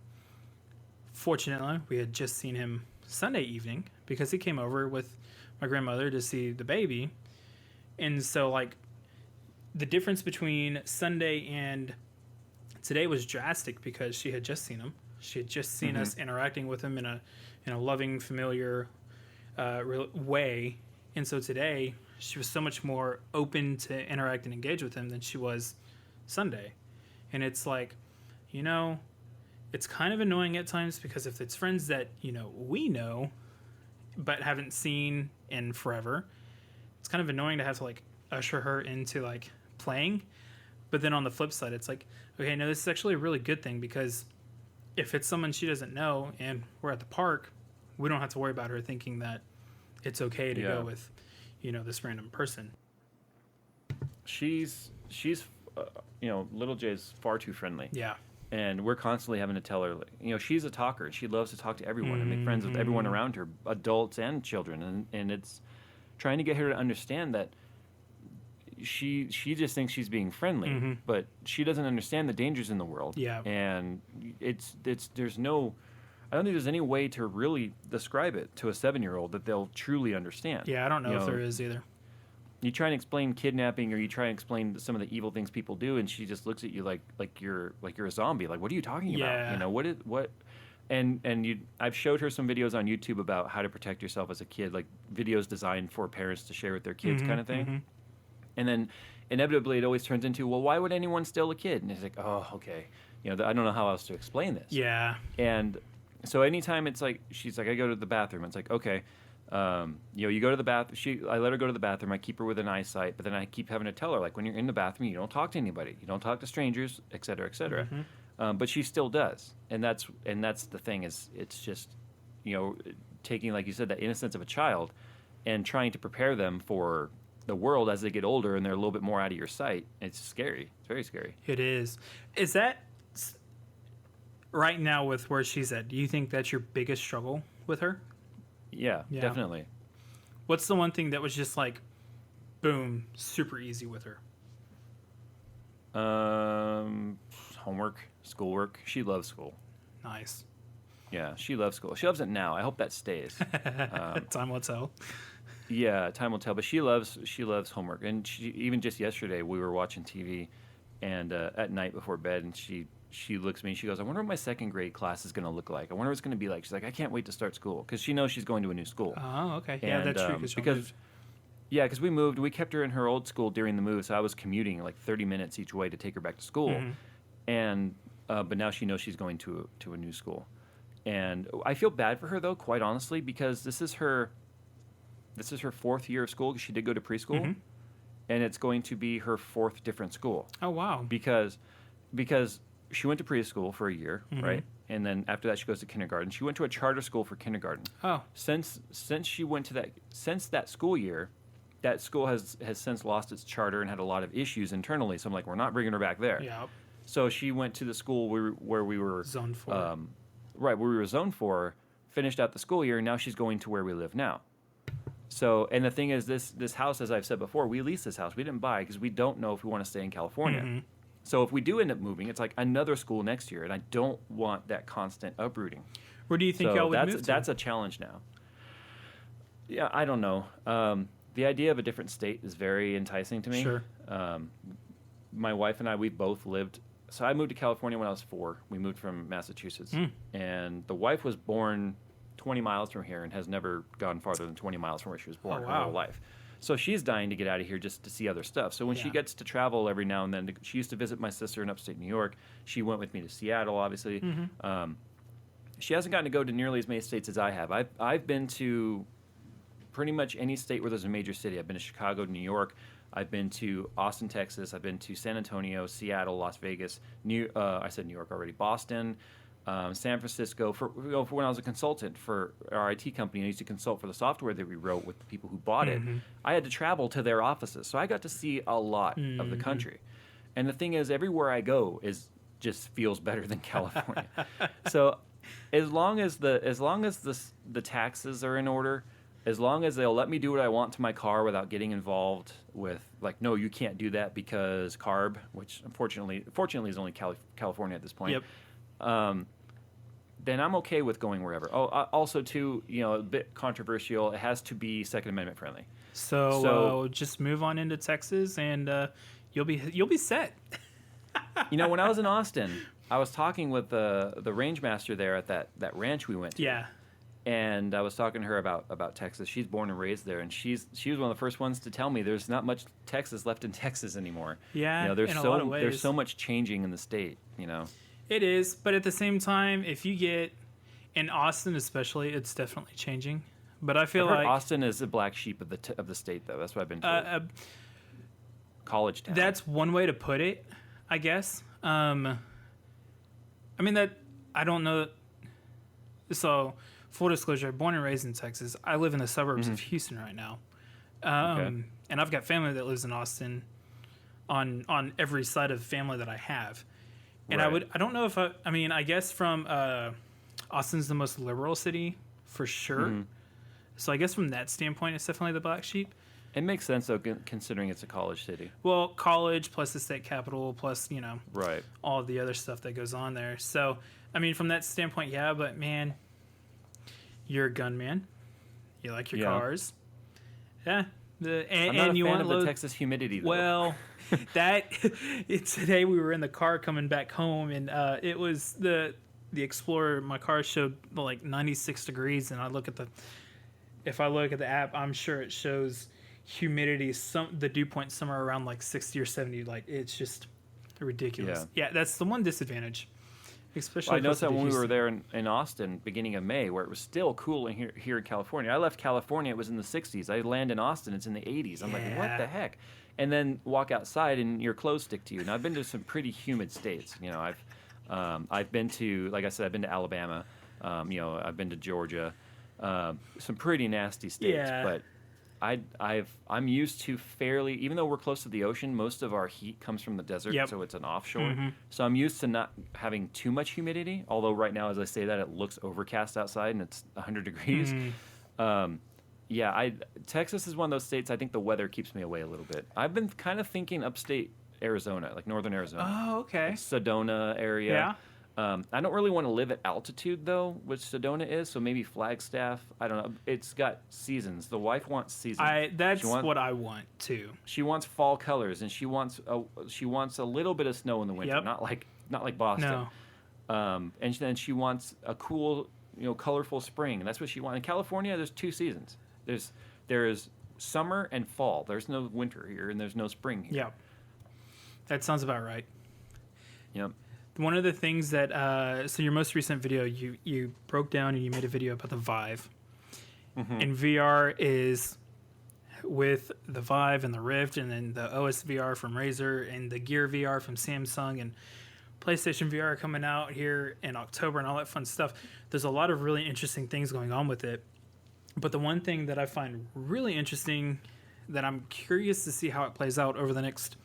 Fortunately, we had just seen him Sunday evening because he came over with my grandmother to see the baby. And so, like, the difference between Sunday and today was drastic because she had just seen him. She had just seen us interacting with him in a loving, familiar way. And so today, she was so much more open to interact and engage with him than she was Sunday. And it's like, it's kind of annoying at times because if it's friends that, we know but haven't seen in forever, it's kind of annoying to have to, like, usher her into, like, playing. But then on the flip side, it's like, okay, no, this is actually a really good thing because if it's someone she doesn't know and we're at the park, we don't have to worry about her thinking that it's okay to go with, this random person. She's little Jay's far too friendly. Yeah. And we're constantly having to tell her, she's a talker. She loves to talk to everyone and make friends with everyone around her, adults and children. And it's trying to get her to understand that she just thinks she's being friendly, but she doesn't understand the dangers in the world. Yeah. And there's no, I don't think there's any way to really describe it to a 7-year-old that they'll truly understand. Yeah, I don't know if there is either. You try and explain kidnapping, or you try and explain some of the evil things people do, and she just looks at you like you're a zombie. Like, what are you talking about? What? And I've showed her some videos on YouTube about how to protect yourself as a kid, like videos designed for parents to share with their kids, kind of thing. And then inevitably it always turns into, well, why would anyone steal a kid? And it's like, oh, okay, I don't know how else to explain this. Yeah. And so anytime it's like, she's like, I go to the bathroom. It's like, okay. You go to the bathroom. I let her go to the bathroom. I keep her within eyesight, but then I keep having to tell her, like, when you're in the bathroom, you don't talk to anybody, you don't talk to strangers, et cetera, et cetera. But she still does, and that's the thing is, it's just, taking, like you said, that innocence of a child, and trying to prepare them for the world as they get older and they're a little bit more out of your sight. It's scary. It's very scary. It is. Is that right now with where she's at? Do you think that's your biggest struggle with her? Yeah, definitely. What's the one thing that was just like, boom, super easy with her? Homework, schoolwork. She loves school. Nice. Yeah, she loves school. She loves it now. I hope that stays. Time will tell. Yeah, time will tell. But she loves homework. And even just yesterday, we were watching TV, and at night before bed, and she looks at me and she goes, I wonder what my second grade class is going to look like. I wonder what it's going to be like. She's like, I can't wait to start school, because she knows she's going to a new school. Oh, okay. Yeah, and, that's true. Because we moved. We kept her in her old school during the move, so I was commuting like 30 minutes each way to take her back to school. And but now she knows she's going to a new school. And I feel bad for her, though, quite honestly, because this is her 4th year of school, because she did go to preschool. And it's going to be her 4th different school. Oh, wow. Because she went to preschool for a year, right? And then after that, she goes to kindergarten. She went to a charter school for kindergarten. Oh. Since she went to that school year, that school has since lost its charter and had a lot of issues internally. So I'm like, we're not bringing her back there. Yeah. So she went to the school where we were zoned for. Right, where we were zoned for. Finished out the school year, and now she's going to where we live now. So, and the thing is, this house, as I've said before, we leased this house. We didn't buy it because we don't know if we want to stay in California. So if we do end up moving, it's like another school next year, and I don't want that constant uprooting. Where do you think y'all would move to? That's a challenge now. Yeah, I don't know. the idea of a different state is very enticing to me. Sure. My wife and I, we both lived. So I moved to California when I was 4. We moved from Massachusetts, and the wife was born 20 miles from here and has never gone farther than 20 miles from where she was born her whole life. So she's dying to get out of here just to see other stuff. So when she gets to travel every now and then, she used to visit my sister in upstate New York. She went with me to Seattle, obviously. She hasn't gotten to go to nearly as many states as I have. I've been to pretty much any state where there's a major city. I've been to Chicago, New York. I've been to Austin, Texas. I've been to San Antonio, Seattle, Las Vegas. I said New York already. Boston, San Francisco. For when I was a consultant for our IT company, I used to consult for the software that we wrote with the people who bought it. I had to travel to their offices, so I got to see a lot of the country. And the thing is, everywhere I go just feels better than California. So as long as the taxes are in order, as long as they'll let me do what I want to my car without getting involved with, like, no, you can't do that because CARB, which fortunately is only California at this point. Then I'm okay with going wherever. Oh, also too, a bit controversial. It has to be Second Amendment friendly. So just move on into Texas, and you'll be set. When I was in Austin, I was talking with the range master there at that ranch we went to. Yeah. And I was talking to her about Texas. She's born and raised there, and she was one of the first ones to tell me there's not much Texas left in Texas anymore. Yeah, there's in a lot of ways. There's so much changing in the state. It is, but at the same time, if you get in Austin, especially, it's definitely changing. But I feel like Austin is the black sheep of the state, though. That's what I've been told. College town. That's one way to put it, I guess. I mean that I don't know. So. Full disclosure, born and raised in Texas. I live in the suburbs of Houston right now. And I've got family that lives in Austin on every side of family that I have. And I don't know if I guess from Austin's the most liberal city for sure. So I guess from that standpoint, it's definitely the black sheep. It makes sense, though, considering it's a college city. Well, college plus the state capital plus, all of the other stuff that goes on there. So, from that standpoint, yeah, but man, you're a gunman. You like your cars. Yeah. I'm not a fan of the Texas humidity, though. Well, today we were in the car coming back home, and it was the Explorer. My car showed like 96 degrees, and if I look at the app, I'm sure it shows humidity, the dew point somewhere around like 60 or 70. Like, it's just ridiculous. Yeah, that's the one disadvantage. Especially I noticed that when we were there in Austin, beginning of May, where it was still cool here in California. I left California; it was in the 60s. I land in Austin; it's in the 80s. I'm like, what the heck? And then walk outside, and your clothes stick to you. And I've been to some pretty humid states. I've been to, like I said, I've been to Alabama. I've been to Georgia. Some pretty nasty states, but I'm used to fairly, even though we're close to the ocean, most of our heat comes from the desert, so it's an offshore. So I'm used to not having too much humidity, although right now, as I say that, it looks overcast outside and it's 100 degrees. Texas is one of those states I think the weather keeps me away a little bit. I've been kind of thinking upstate Arizona, like northern Arizona. Oh, okay. Like Sedona area. Yeah. I don't really want to live at altitude, though, which Sedona is, so maybe Flagstaff. I don't know. It's got seasons. The wife wants seasons. That's what I want, too. She wants fall colors, and she wants a little bit of snow in the winter, not like Boston. No. And then she wants a cool, colorful spring, and that's what she wants. In California, there's 2 seasons. There's summer and fall. There's no winter here, and there's no spring here. Yeah. That sounds about right. Yep. One of the things that, so your most recent video, you broke down and you made a video about the Vive. And VR is with the Vive and the Rift, and then the OS VR from Razer, and the Gear VR from Samsung, and PlayStation VR coming out here in October, and all that fun stuff. There's a lot of really interesting things going on with it. But the one thing that I find really interesting, that I'm curious to see how it plays out over the next,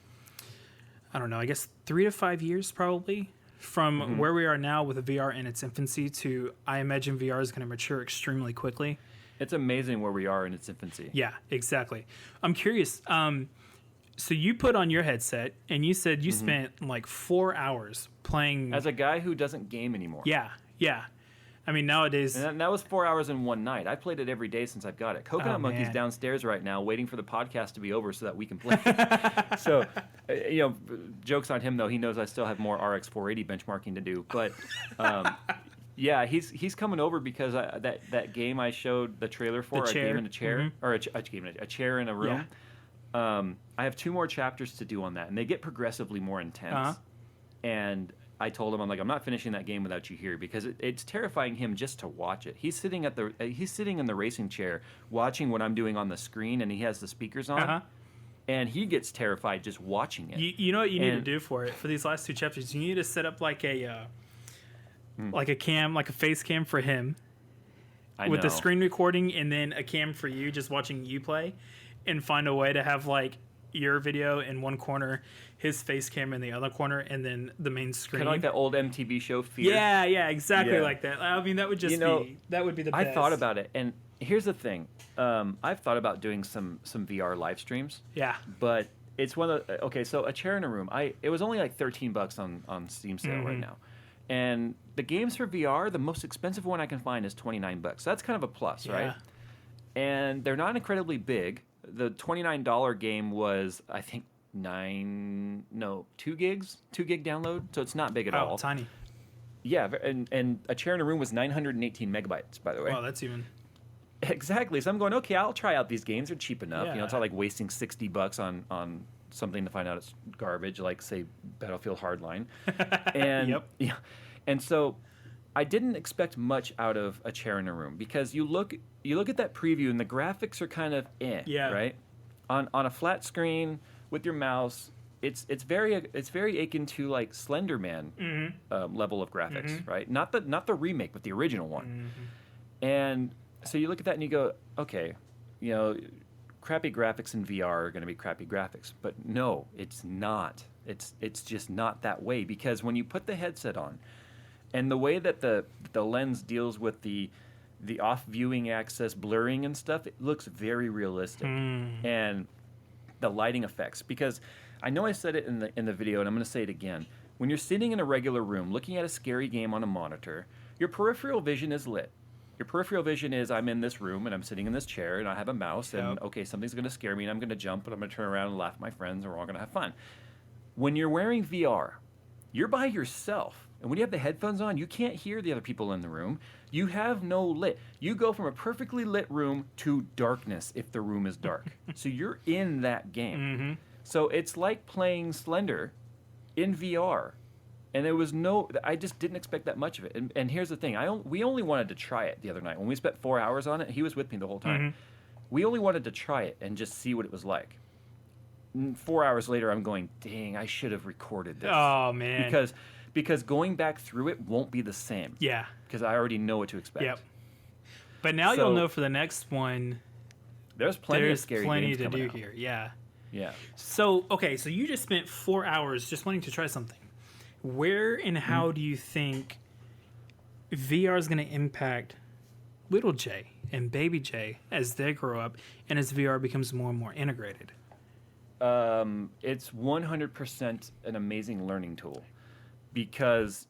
I don't know, I guess 3 to 5 years probably, from where we are now with the VR in its infancy to, I imagine VR is going to mature extremely quickly. It's amazing where we are in its infancy. Yeah, exactly. I'm curious. So you put on your headset and you said you spent like 4 hours playing. As a guy who doesn't game anymore. Yeah. I mean, nowadays. And that was 4 hours in one night. I played it every day since I've got it. Coconut Monkey's man. downstairs right now, waiting for the podcast to be over so that we can play. So, jokes on him though. He knows I still have more RX 480 benchmarking to do. But yeah, he's coming over because that game I showed the trailer for, a game in a chair, or a chair in a room. Yeah. I have 2 more chapters to do on that, and they get progressively more intense. And I told him, I'm not finishing that game without you here, because it's terrifying him just to watch it. He's sitting in the racing chair watching what I'm doing on the screen, and he has the speakers on, and he gets terrified just watching it. You know what you need to do for these last 2 chapters? You need to set up like a cam, like a face cam for him, with the screen recording, and then a cam for you just watching you play, and find a way to have like your video in one corner, his face cam in the other corner, and then the main screen. Kind of like that old MTV show Fear. Yeah, exactly like that. I mean, that would just that would be the best. I thought about it, and here's the thing. I've thought about doing some VR live streams. Yeah. But it's one of the, okay, so A Chair in a Room. It was only like $13 on Steam sale right now. And the games for VR, the most expensive one I can find is $29. So that's kind of a plus, right? And they're not incredibly big. The $29 game was, I think, 2 gigs, 2 gig download, so it's not big at all. Tiny. Yeah, and A Chair in a Room was 918 megabytes, by the way. Wow, that's even. Exactly. So I'm going, okay, I'll try out these games. They're cheap enough. It's not like wasting $60 on something to find out it's garbage, like say Battlefield Hardline. And and so I didn't expect much out of A Chair in a Room, because you look at that preview and the graphics are kind of right? On a flat screen with your mouse, it's very akin to like Slender Man level of graphics, right? Not the remake, but the original one. And so you look at that and you go, okay, crappy graphics in VR are going to be crappy graphics, but no, it's not. It's just not that way, because when you put the headset on, and the way that the lens deals with the off viewing access blurring and stuff, it looks very realistic. And the lighting effects, because I know I said it in the video, and I'm going to say it again. When you're sitting in a regular room looking at a scary game on a monitor, your peripheral vision is lit. Your peripheral vision is, I'm in this room and I'm sitting in this chair and I have a mouse and okay, something's going to scare me and I'm going to jump and I'm going to turn around and laugh at my friends and we're all going to have fun. When you're wearing VR, you're by yourself. And when you have the headphones on, you can't hear the other people in the room. You have no lit. You go from a perfectly lit room to darkness if the room is dark. So you're in that game. So it's like playing Slender in VR. And I just didn't expect that much of it. And here's the thing. We only wanted to try it the other night. When we spent 4 hours on it, he was with me the whole time. We only wanted to try it and just see what it was like. 4 hours later, I'm going, dang, I should have recorded this. Oh, man. Because going back through it won't be the same. Yeah. Because I already know what to expect. Yep. But now you'll know for the next one. There's plenty of scary games to do out. here. Yeah. Yeah. So, okay, so you just spent 4 hours just wanting to try something. Where and how do you think VR is going to impact little Jay and baby Jay as they grow up and as VR becomes more and more integrated? It's 100% an amazing learning tool, because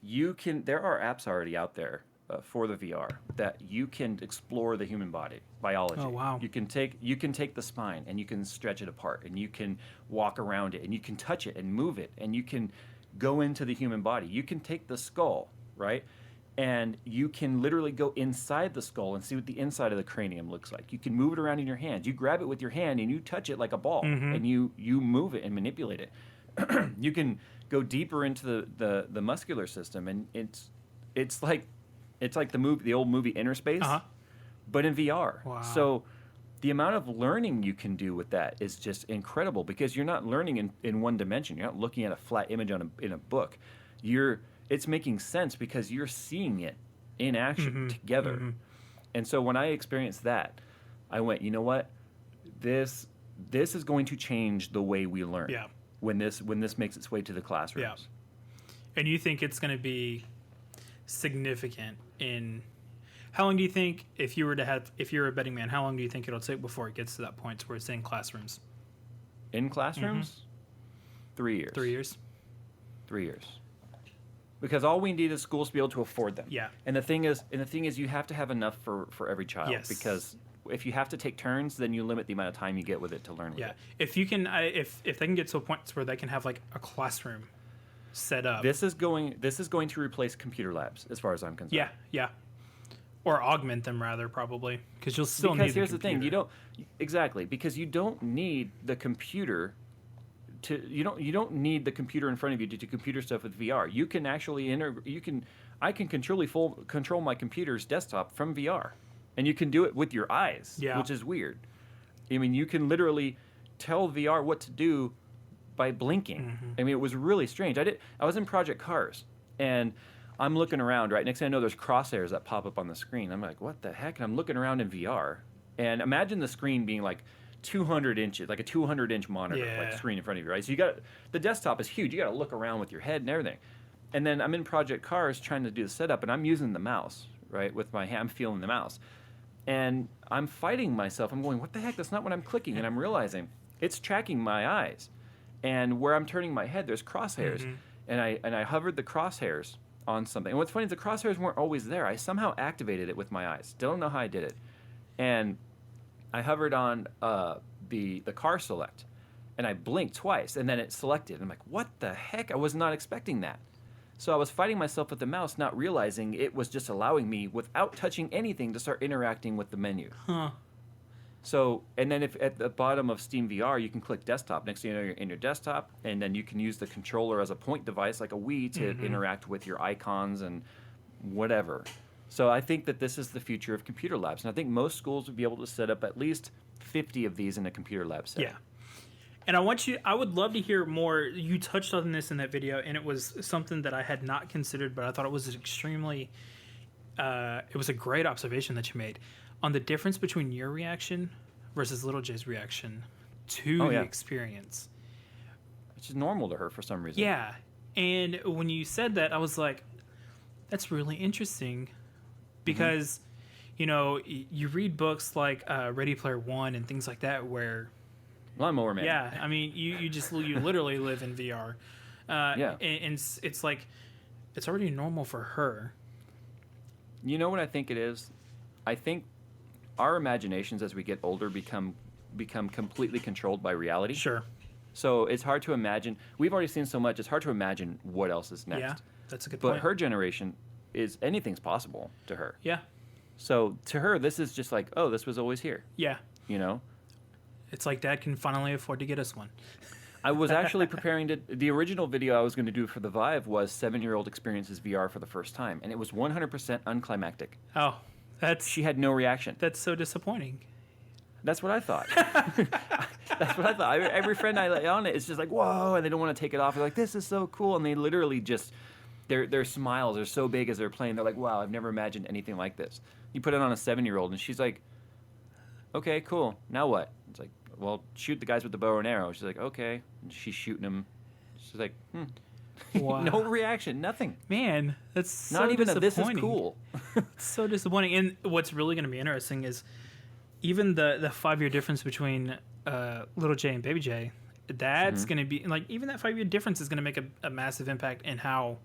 there are apps already out there for the VR that you can explore the human body, biology. Oh, wow. You can take the spine and you can stretch it apart and you can walk around it and you can touch it and move it and you can go into the human body. You can take the skull, right? And you can literally go inside the skull and see what the inside of the cranium looks like. You can move it around in your hands. You grab it with your hand and you touch it like a ball and you move it and manipulate it. You can go deeper into the muscular system, and it's like the old movie Inner Space, but in VR. Wow. So the amount of learning you can do with that is just incredible, because you're not learning in one dimension. You're not looking at a flat image in a book. It's making sense because you're seeing it in action together. And so when I experienced that, I went, you know what? This is going to change the way we learn. Yeah. When this makes its way to the classrooms. Yeah. And you think it's going to be significant in... How long do you think, if you're a betting man, how long do you think it'll take before it gets to that point where it's in classrooms? In classrooms? 3 years. 3 years? 3 years. because all we need is schools to be able to afford them. Yeah. And the thing is, you have to have enough for every child. Yes. Because if you have to take turns, then you limit the amount of time you get with it to learn with Yeah. it. If you can, if they can get to a point where they can have like a classroom set up. This is going to replace computer labs, as far as I'm concerned. Yeah. Yeah. Or augment them rather, probably, because you'll still need. Because here's the thing, because you don't need the computer. You don't need the computer in front of you to do computer stuff with VR. You can actually I can control my computer's desktop from VR, and you can do it with your eyes, which is weird. I mean, you can literally tell VR what to do by blinking. Mm-hmm. I mean, it was really strange. I was in Project Cars, and I'm looking around, right? Next thing I know, there's crosshairs that pop up on the screen. I'm like, what the heck? And I'm looking around in VR, and imagine the screen being like 200 inches, like a 200-inch monitor, like screen in front of you, right? So the desktop is huge. You got to look around with your head and everything. And then I'm in Project Cars trying to do the setup, and I'm using the mouse, right? With my hand, I'm feeling the mouse. And I'm fighting myself. I'm going, what the heck? That's not what I'm clicking. And I'm realizing it's tracking my eyes. And where I'm turning my head, there's crosshairs. Mm-hmm. And I hovered the crosshairs on something. And what's funny is the crosshairs weren't always there. I somehow activated it with my eyes. Don't know how I did it. And I hovered on the car select, and I blinked twice, and then it selected. I'm like, what the heck? I was not expecting that. So I was fighting myself with the mouse, not realizing it was just allowing me, without touching anything, to start interacting with the menu. Huh. So, and then if at the bottom of Steam VR, you can click desktop. Next thing you know, you're in your desktop, and then you can use the controller as a point device, like a Wii, to interact with your icons and whatever. So I think that this is the future of computer labs. And I think most schools would be able to set up at least 50 of these in a computer lab set. Yeah. And I would love to hear more. You touched on this in that video, and it was something that I had not considered, but I thought it was it was a great observation that you made on the difference between your reaction versus Little Jay's reaction to the experience. Which is normal to her for some reason. Yeah. And when you said that, I was like, that's really interesting because, you read books like Ready Player One and things like that where... Lawnmower Man. Yeah, I mean, you literally live in VR. And it's like, it's already normal for her. You know what I think it is? I think our imaginations as we get older become completely controlled by reality. Sure. So it's hard to imagine. We've already seen so much. It's hard to imagine what else is next. Yeah, that's a good point. But her generation is anything's possible to her. Yeah. So to her, this is just like, oh, this was always here. Yeah. It's like Dad can finally afford to get us one. I was actually preparing the original video I was going to do for the Vive was 7-year-old experiences VR for the first time, and it was 100% unclimactic. Oh, she had no reaction. That's so disappointing. That's what I thought. That's what I thought. Every friend I let on it is just like, whoa, and they don't want to take it off. They're like, this is so cool, and they literally just, their smiles are so big as they're playing. They're like, wow, I've never imagined anything like this. You put it on a 7-year-old, and she's like, okay, cool. Now what? It's like, well, shoot the guys with the bow and arrow. She's like, okay. And she's shooting them. She's like, Wow. No reaction, nothing. Man, that's so not even a this is disappointing. cool. It's so disappointing. And what's really going to be interesting is even the 5-year difference between Little J and Baby J. That's going to be like, even that 5-year difference is going to make a massive impact in how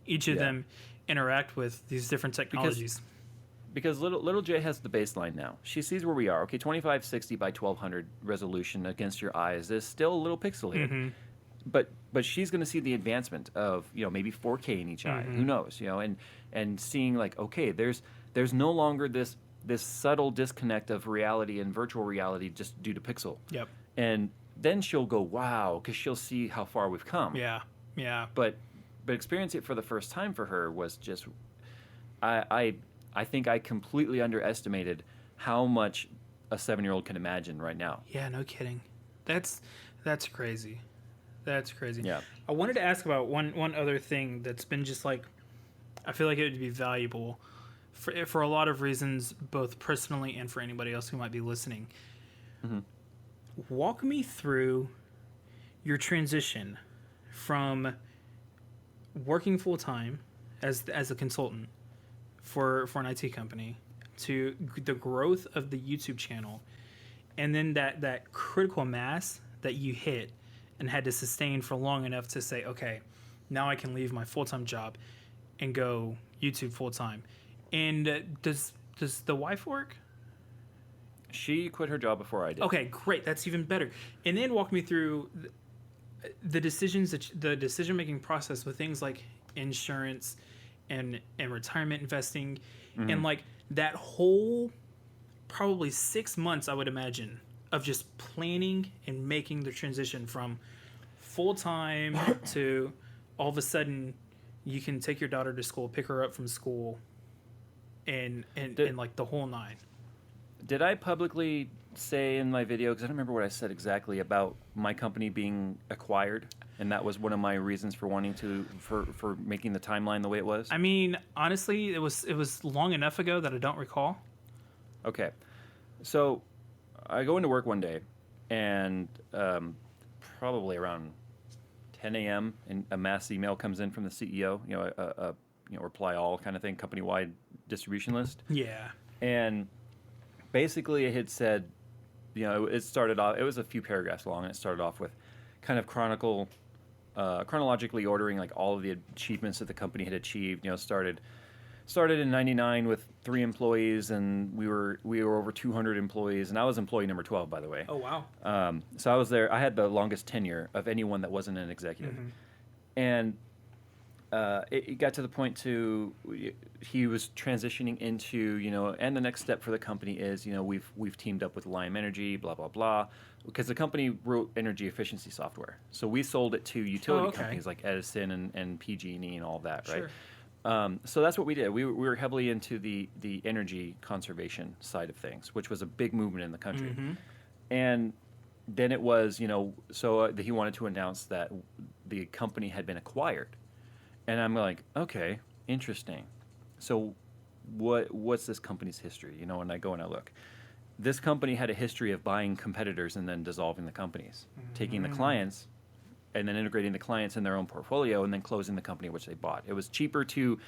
each of them interact with these different technologies. Because little J has the baseline now. She sees where we are. Okay, 2560 by 1200 resolution against your eyes is still a little pixelated. Mm-hmm. But she's going to see the advancement of, maybe 4K in each eye. Who knows, and seeing like, okay, there's no longer this subtle disconnect of reality and virtual reality just due to pixel. Yep. And then she'll go, wow, because she'll see how far we've come. Yeah. Yeah. But experiencing it for the first time for her was just, I think I completely underestimated how much a 7-year-old can imagine right now. Yeah, no kidding. That's crazy. That's crazy. Yeah. I wanted to ask about one other thing that's been just like, I feel like it would be valuable for a lot of reasons, both personally and for anybody else who might be listening. Mm-hmm. Walk me through your transition from working full time as a consultant for an IT company to the growth of the YouTube channel, and then that critical mass that you hit and had to sustain for long enough to say, okay, now I can leave my full-time job and go YouTube full-time. And does the wife work? She quit her job before I did. Okay, great. That's even better. And then walk me through the decisions, the decision-making process with things like insurance and retirement investing, and like that whole probably 6 months, I would imagine, of just planning and making the transition from full-time to all of a sudden you can take your daughter to school, pick her up from school, and like the whole nine. Did I publicly say in my video, because I don't remember what I said exactly about my company being acquired, and that was one of my reasons for wanting to for making the timeline the way it was? I mean, honestly, it was long enough ago that I don't recall. Okay, so I go into work one day, and probably around 10 a.m. and a mass email comes in from the CEO, a reply all kind of thing, company-wide distribution list. Yeah. And basically it had said, it started off, it was a few paragraphs long, and it started off with kind of chronologically ordering like all of the achievements that the company had achieved. Started in 99 with 3 employees, and we were over 200 employees, and I was employee number 12, by the way. Oh, wow. So I was there. I had the longest tenure of anyone that wasn't an executive. Mm-hmm. And it got to the point he was transitioning into, and the next step for the company is, we've teamed up with Lime Energy, blah, blah, blah, because the company wrote energy efficiency software. So we sold it to utility companies like Edison and PG&E and all that, right? Sure. So that's what we did. We were heavily into the energy conservation side of things, which was a big movement in the country. Mm-hmm. And then it was, so he wanted to announce that the company had been acquired. And I'm like, okay, interesting. So what's this company's history? And I go and I look. This company had a history of buying competitors and then dissolving the companies, taking the clients and then integrating the clients in their own portfolio and then closing the company which they bought. It was cheaper to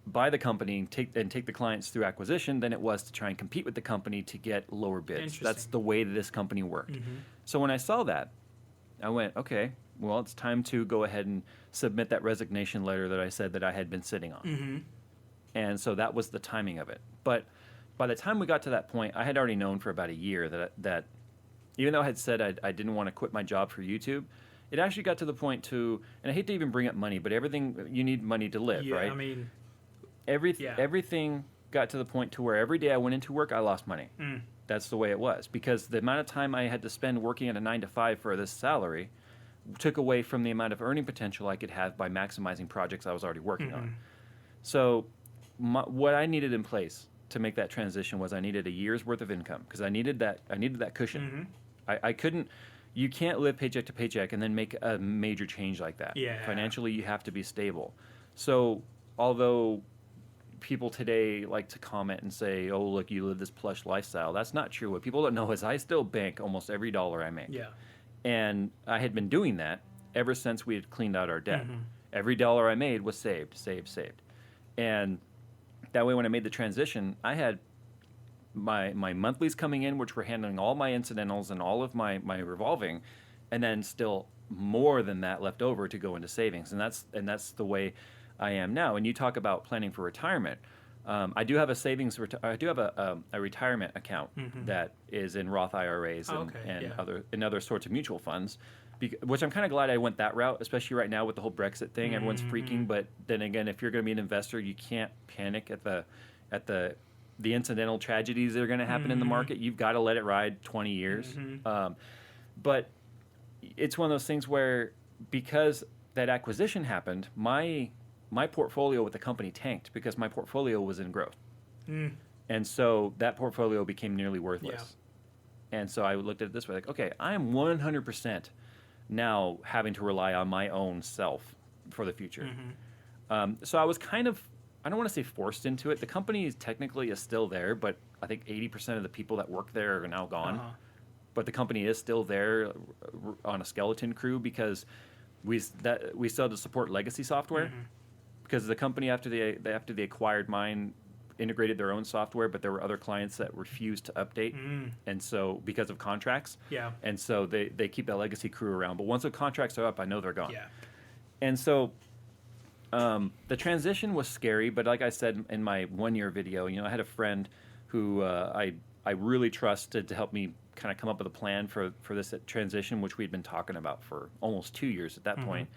buy the company and take the clients through acquisition than it was to try and compete with the company to get lower bids. That's the way that this company worked. Mm-hmm. So when I saw that, I went, okay, well, it's time to go ahead and submit that resignation letter that I said that I had been sitting on. Mm-hmm. And so that was the timing of it. But by the time we got to that point, I had already known for about a year that even though I had said I didn't want to quit my job for YouTube, it actually got to the point and I hate to even bring up money, but everything, you need money to live, right? I mean, everything got to the point to where every day I went into work, I lost money. Mm. That's the way it was, because the amount of time I had to spend working at a 9 to 5 for this salary took away from the amount of earning potential I could have by maximizing projects I was already working on. So what I needed in place to make that transition was I needed a year's worth of income, because I needed that cushion. I couldn't. You can't live paycheck to paycheck and then make a major change like that. Yeah. Financially, you have to be stable. So although people today like to comment and say, oh, look, you live this plush lifestyle, that's not true. What people don't know is I still bank almost every dollar I make. Yeah. And I had been doing that ever since we had cleaned out our debt. Every dollar I made was saved. And that way when I made the transition, I had my monthlies coming in, which were handling all my incidentals and all of my revolving, and then still more than that left over to go into savings. And that's the way I am now. And you talk about planning for retirement. I do have a retirement account that is in Roth IRAs and other sorts of mutual funds, which I'm kind of glad I went that route, especially right now with the whole Brexit thing. Everyone's freaking, but then again, if you're going to be an investor, you can't panic at the incidental tragedies that are going to happen in the market. You've got to let it ride 20 years. But it's one of those things where, because that acquisition happened, my portfolio with the company tanked because my portfolio was in growth. And so that portfolio became nearly worthless. Yeah. And so I looked at it this way, like, okay, I am 100% now having to rely on my own self for the future. So I was kind of, I don't want to say forced into it. The company technically is still there, but I think 80% of the people that work there are now gone. But the company is still there on a skeleton crew because we still have to support legacy software. Because the company, after they acquired mine, integrated their own software, but there were other clients that refused to update, and so because of contracts, and so they keep that legacy crew around. But once the contracts are up, I know they're gone. And so The transition was scary, but like I said in my 1-year video, I had a friend who I really trusted to help me kind of come up with a plan for this transition, which we'd been talking about for almost 2 years at that point.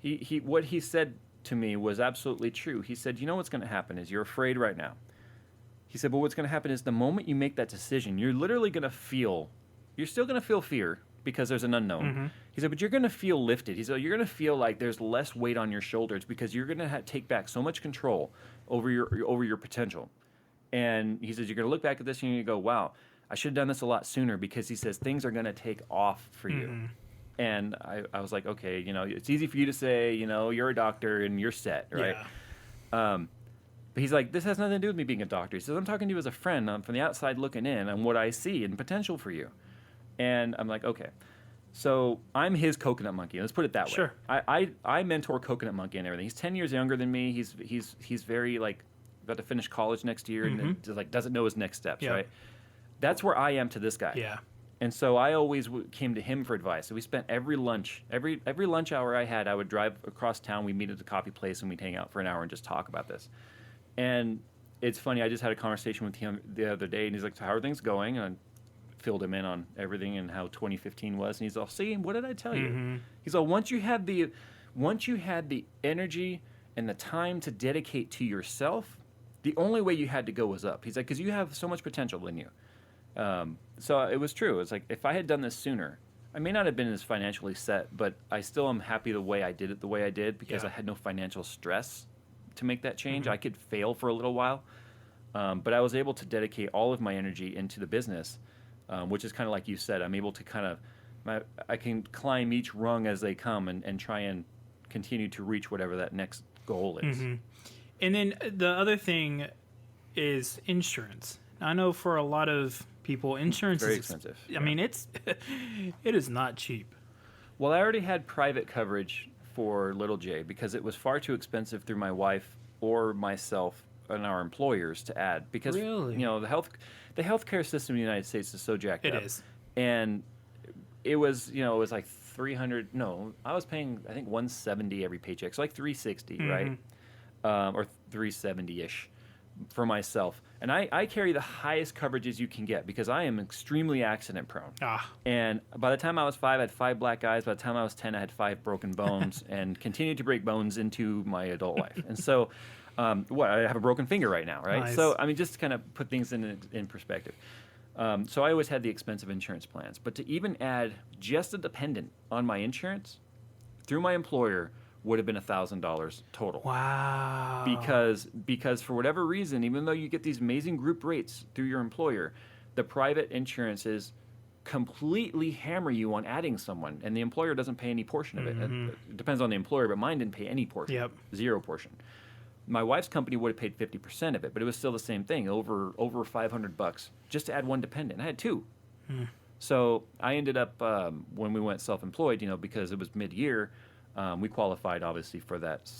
He what he said to me was absolutely true. He said, what's going to happen is you're afraid right now. He said, but what's going to happen is the moment you make that decision, you're literally going to feel, you're still going to feel fear because there's an unknown. He said, but you're going to feel lifted. He said, you're going to feel like there's less weight on your shoulders because you're going to take back so much control over your potential. And he says, you're going to look back at this and you're going to go, wow, I should have done this a lot sooner, because he says things are going to take off for you. And I was like, okay, it's easy for you to say, you're a doctor and you're set, right? Yeah. But he's like, this has nothing to do with me being a doctor. He says, I'm talking to you as a friend. I'm from the outside looking in on what I see and potential for you. And I'm like, okay. So I'm his coconut monkey. Let's put it that way. Sure. I mentor Coconut Monkey and everything. He's 10 years younger than me. He's very like about to finish college next year and just, like, doesn't know his next steps, right? That's where I am to this guy. Yeah. And so I always came to him for advice. So we spent every lunch hour I had, I would drive across town. We'd meet at the coffee place and we'd hang out for an hour and just talk about this. And it's funny, I just had a conversation with him the other day, and he's like, so how are things going? And I filled him in on everything and how 2015 was. And he's all, see, what did I tell you? He's all, once you had the energy and the time to dedicate to yourself, the only way you had to go was up. He's like, because you have so much potential in you. So it was true. It's like, if I had done this sooner, I may not have been as financially set, but I still am happy the way I did it because I had no financial stress to make that change. I could fail for a little while, but I was able to dedicate all of my energy into the business, which is kind of like you said. I'm able to I can climb each rung as they come and try and continue to reach whatever that next goal is. And then the other thing is insurance. I know for a lot of people, insurance Very is expensive. I mean, it is not cheap. Well, I already had private coverage for little J because it was far too expensive through my wife or myself and our employers to add, because Really? the healthcare system in the United States is so jacked up. It is. And it was like 300, no, I was paying I think 170 every paycheck. So like 360, right? Or 370-ish for myself. And I carry the highest coverages you can get because I am extremely accident prone. And by the time I was 5, I had 5 black eyes. By the time I was 10, I had 5 broken bones and continued to break bones into my adult life. And so, I have a broken finger right now, right? Nice. So, I mean, just to kind of put things in perspective. So I always had the expensive insurance plans. But to even add just a dependent on my insurance through my employer would have been $1,000 total. Wow. Because for whatever reason, even though you get these amazing group rates through your employer, the private insurances completely hammer you on adding someone, and the employer doesn't pay any portion of it. It depends on the employer, but mine didn't pay any portion. Yep. 0 portion. My wife's company would have paid 50% of it, but it was still the same thing, over $500 just to add one dependent. I had 2. So I ended up when we went self-employed, because it was mid-year. We qualified, obviously, for that,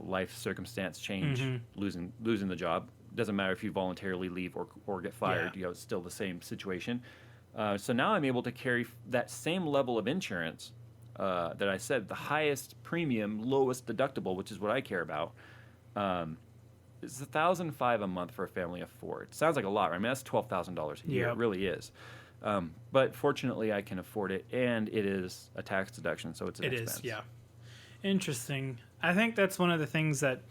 life circumstance change, losing the job. Doesn't matter if you voluntarily leave or get fired. Yeah. It's still the same situation. So now I'm able to carry that same level of insurance that I said, the highest premium, lowest deductible, which is what I care about. It's $1,005 a month for a family of 4. It sounds like a lot, right? I mean, that's $12,000 a year. Yep. It really is. But fortunately, I can afford it, and it is a tax deduction, so it's an expense. It is, yeah. Interesting. I think that's one of the things that,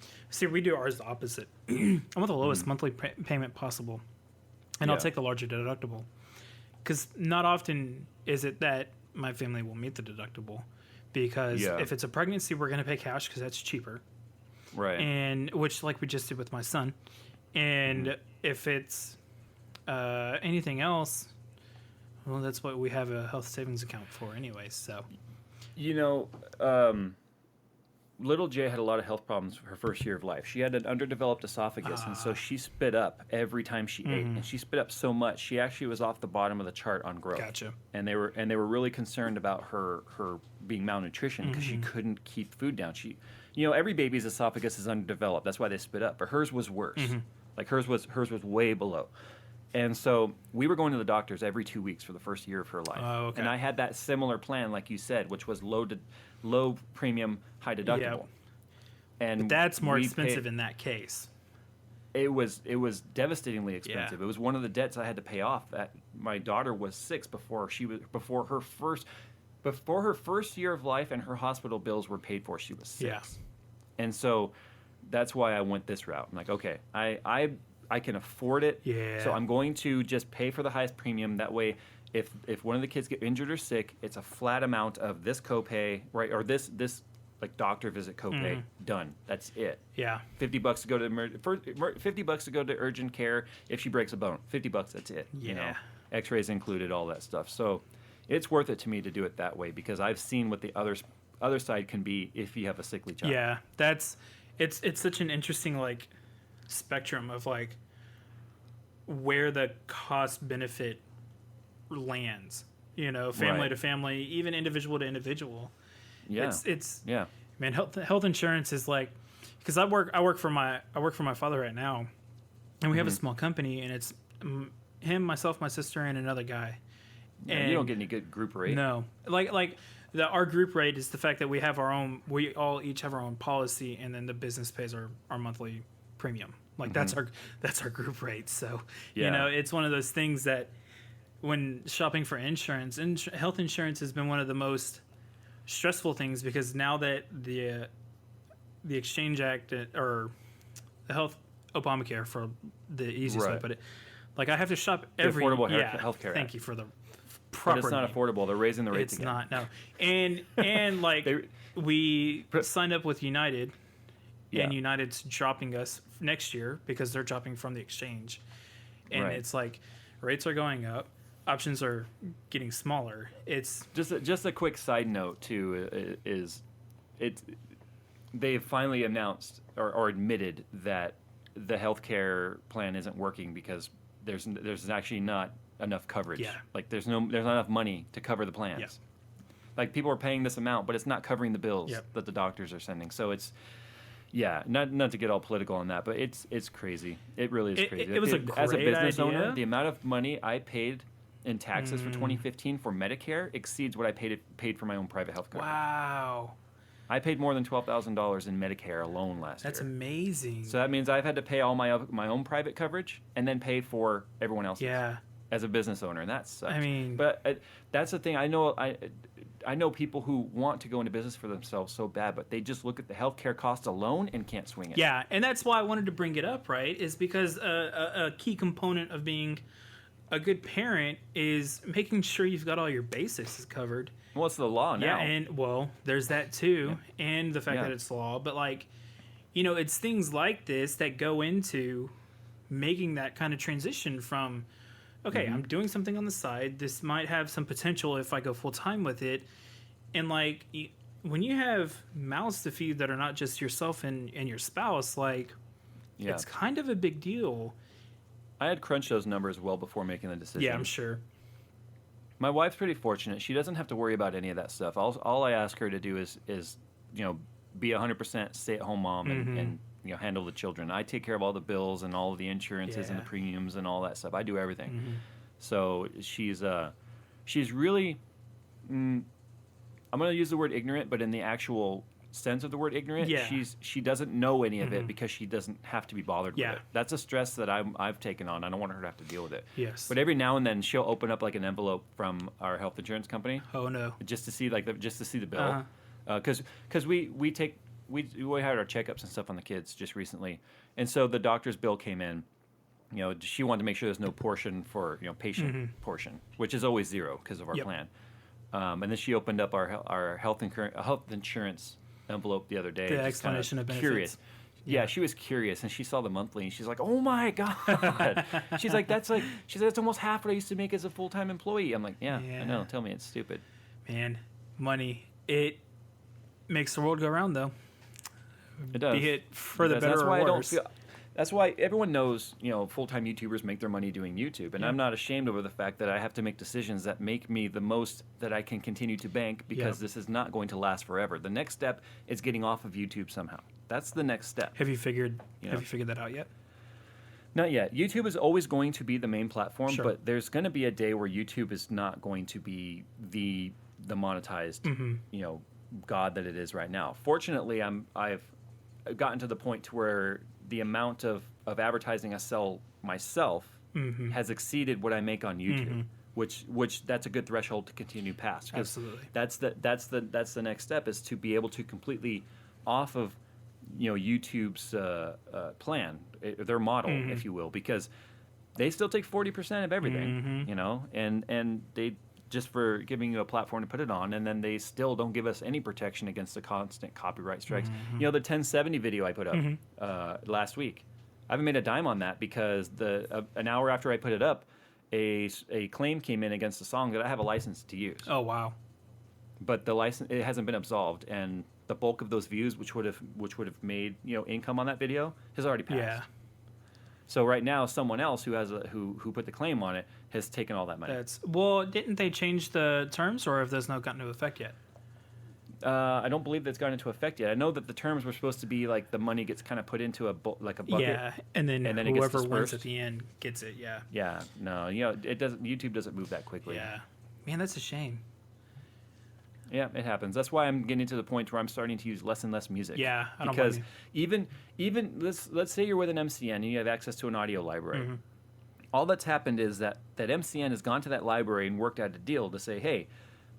we do ours the opposite. I want the lowest monthly payment possible, and I'll take the larger deductible. Because not often is it that my family will meet the deductible, because if it's a pregnancy, we're going to pay cash because that's cheaper. Right. And which, like we just did with my son. And if it's anything else, well, that's what we have a health savings account for anyway, so. Little J had a lot of health problems her first year of life. She had an underdeveloped esophagus, and so she spit up every time she ate. And she spit up so much, she actually was off the bottom of the chart on growth. Gotcha. And they were really concerned about her being malnutrition because she couldn't keep food down. Every baby's esophagus is underdeveloped. That's why they spit up. But hers was worse. Like hers was way below. And so we were going to the doctors every 2 weeks for the first year of her life. Oh, okay. And I had that similar plan, like you said, which was low premium, high deductible. Yeah. And But that's more we expensive paid- in that case. It was devastatingly expensive. Yeah. It was one of the debts I had to pay off. That my daughter was 6 before her first year of life, and her hospital bills were paid for. She was 6. Yeah. And so that's why I went this route. I'm like, okay, I can afford it. Yeah. So I'm going to just pay for the highest premium. That way, if one of the kids get injured or sick, it's a flat amount of this copay, right? Or this like doctor visit copay. Done. That's it. Yeah. $50 to go to $50 to go to urgent care if she breaks a bone. $50. That's it. You know, Yeah. X-rays included, all that stuff. So it's worth it to me to do it that way because I've seen what the other side can be if you have a sickly child. Yeah. It's such an interesting like spectrum of like where the cost benefit lands. You know, family Right. to family, even individual to individual. Yeah. It's Yeah. man, health insurance is like, because I work for my father right now, and we have a small company, and it's him, myself, my sister, and another guy. Yeah, And you don't get any good group rate. no, our group rate is the fact that we have our own. We all each have our own policy, and then the business pays our monthly premium. Like that's our group rate. So Yeah. you know, it's one of those things that when shopping for insurance, health insurance has been one of the most stressful things because now that the Exchange Act or the Obamacare for the easiest way to Right. put it, like I have to shop The every Affordable Healthcare Healthcare Thank Act. you for the But proper. it's not name. affordable. They're raising the rates It's again. not, no. And like we signed up with United, and Yeah. United's dropping us next year because they're dropping from the exchange, and Right. it's like rates are going up, options are getting smaller. It's Just a quick side note too is it they've finally announced or admitted that the healthcare plan isn't working because there's actually not enough coverage. Yeah. Like there's not enough money to cover the plans. Yeah. Like people are paying this amount, but it's not covering the bills Yep. that the doctors are sending. So it's not to get all political on that, but it's crazy. It really is crazy. it was a As a great business owner, idea. the amount of money I paid in taxes for 2015 for Medicare exceeds what I paid for my own private health coverage. wow, I paid more than $12,000 in Medicare alone last that's year. amazing. So that means I've had to pay all my own private coverage and then pay for everyone else's yeah, as a business owner, and that sucks. I mean- but that's the thing. I know people who want to go into business for themselves so bad, but they just look at the healthcare cost alone and can't swing it. yeah, and that's why I wanted to bring it up. Right, is because a key component of being a good parent is making sure you've got all your basics covered. Well, it's the law now. Yeah, and well, there's that too, and the fact Yeah. that it's law. But like, you know, it's things like this that go into making that kind of transition from, okay, I'm doing something on the side. This might have some potential if I go full time with it, and like when you have mouths to feed that are not just yourself and your spouse, like Yeah. it's kind of a big deal. I had crunched those numbers well before making the decision. Yeah, I'm sure. My wife's pretty fortunate. She doesn't have to worry about any of that stuff. All I ask her to do is be 100% stay-at-home mom and handle the children. I take care of all the bills and all of the insurances and the Yeah. premiums and all that stuff. I do everything. So she's really I'm going to use the word ignorant, but in the actual sense of the word ignorant, Yeah. she doesn't know any of it because she doesn't have to be bothered Yeah. with it. That's a stress that I've taken on. I don't want her to have to deal with it. Yes. But every now and then she'll open up like an envelope from our health insurance company Oh no. just to see the bill, Uh-huh. because we had our checkups and stuff on the kids just recently, and so the doctor's bill came in. She wanted to make sure there's no portion for patient portion, which is always zero because of our Yep. plan. And then she opened up our health insurance envelope the other day. The just explanation kinda of curious. benefits. Yeah, she was curious, and she saw the monthly, and she's like, "Oh my god!" She's like, "That's almost half what I used to make as a full-time employee." I'm like, "Yeah, I Yeah. know. Tell me it's stupid." Man, money. It makes the world go round, though. It does. Be it for the Because better that's why or I don't worse. feel. That's why everyone knows, full-time YouTubers make their money doing YouTube, and I'm not ashamed over the fact that I have to make decisions that make me the most that I can continue to bank because Yep. this is not going to last forever. The next step is getting off of YouTube somehow. That's the next step. Have you figured Yeah. Have you figured that out yet? Not yet. YouTube is always going to be the main platform, Sure. but there's going to be a day where YouTube is not going to be the monetized, god that it is right now. Fortunately, I've gotten to the point to where the amount of advertising I sell myself has exceeded what I make on YouTube, which that's a good threshold to continue past. Absolutely. That's the next step, is to be able to completely off of YouTube's plan, their model, if you will, because they still take 40% of everything, and they just for giving you a platform to put it on, and then they still don't give us any protection against the constant copyright strikes. The 1070 video I put up last week, I haven't made a dime on that because an hour after I put it up, a claim came in against the song that I have a license to use. Oh wow! But the license, it hasn't been absolved, and the bulk of those views, which would have made income on that video, has already passed. Yeah. So right now, someone else who has who put the claim on it has taken all that money. Didn't they change the terms, or have those not gotten into effect yet? I don't believe that's gotten into effect yet. I know that the terms were supposed to be like the money gets kind of put into a bucket. Yeah, and then it gets whoever dispersed. wins at the end gets it. Yeah. Yeah. No, it doesn't. YouTube doesn't move that quickly. Yeah. Man, that's a shame. Yeah, it happens. That's why I'm getting to the point where I'm starting to use less and less music. Yeah, I don't because blame even let's say you're with an MCN and you have access to an audio library. All that's happened is that MCN has gone to that library and worked out a deal to say, hey,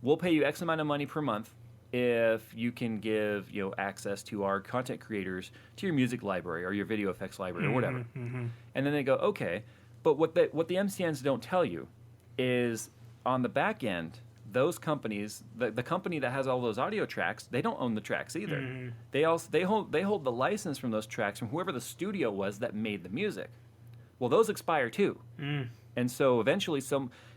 we'll pay you X amount of money per month if you can give access to our content creators to your music library or your video effects library or whatever. And then they go, okay, but what the MCNs don't tell you is on the back end, those companies, the company that has all those audio tracks, they don't own the tracks either. They hold the license from those tracks from whoever the studio was that made the music. Well, those expire too. And so eventually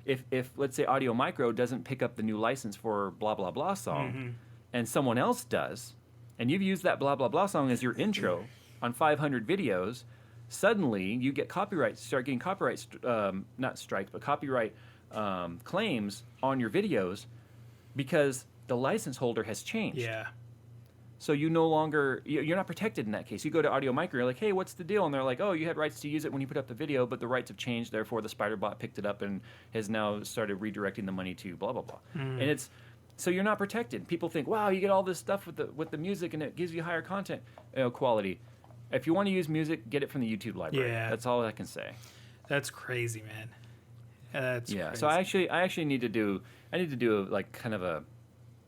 if let's say Audio Micro doesn't pick up the new license for blah blah blah song and someone else does, and you've used that blah blah blah song as your intro on 500 videos, suddenly you start getting copyright not strikes, but copyright claims on your videos because the license holder has changed. Yeah. So you're not protected in that case. You go to Audio Micro, you're like, hey, what's the deal? And they're like, oh, you had rights to use it when you put up the video, but the rights have changed. Therefore, the Spider-Bot picked it up and has now started redirecting the money to blah, blah, blah. And so you're not protected. People think, wow, you get all this stuff with the music and it gives you higher content quality. If you want to use music, get it from the YouTube library. Yeah. That's all I can say. That's crazy, man. That's crazy. So I actually need to do like kind of a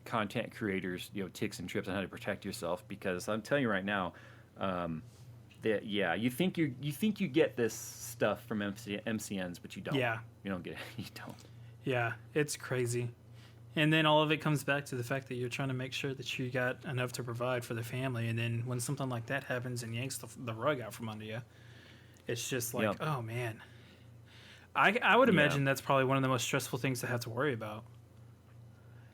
content creators ticks and trips on how to protect yourself, because I'm telling you right now, you think you get this stuff from MCNs, but you don't. Yeah. You don't get it. You don't. Yeah, it's crazy. And then all of it comes back to the fact that you're trying to make sure that you got enough to provide for the family, and then when something like that happens and yanks the rug out from under you, it's just like, oh man. I would imagine that's probably one of the most stressful things to have to worry about.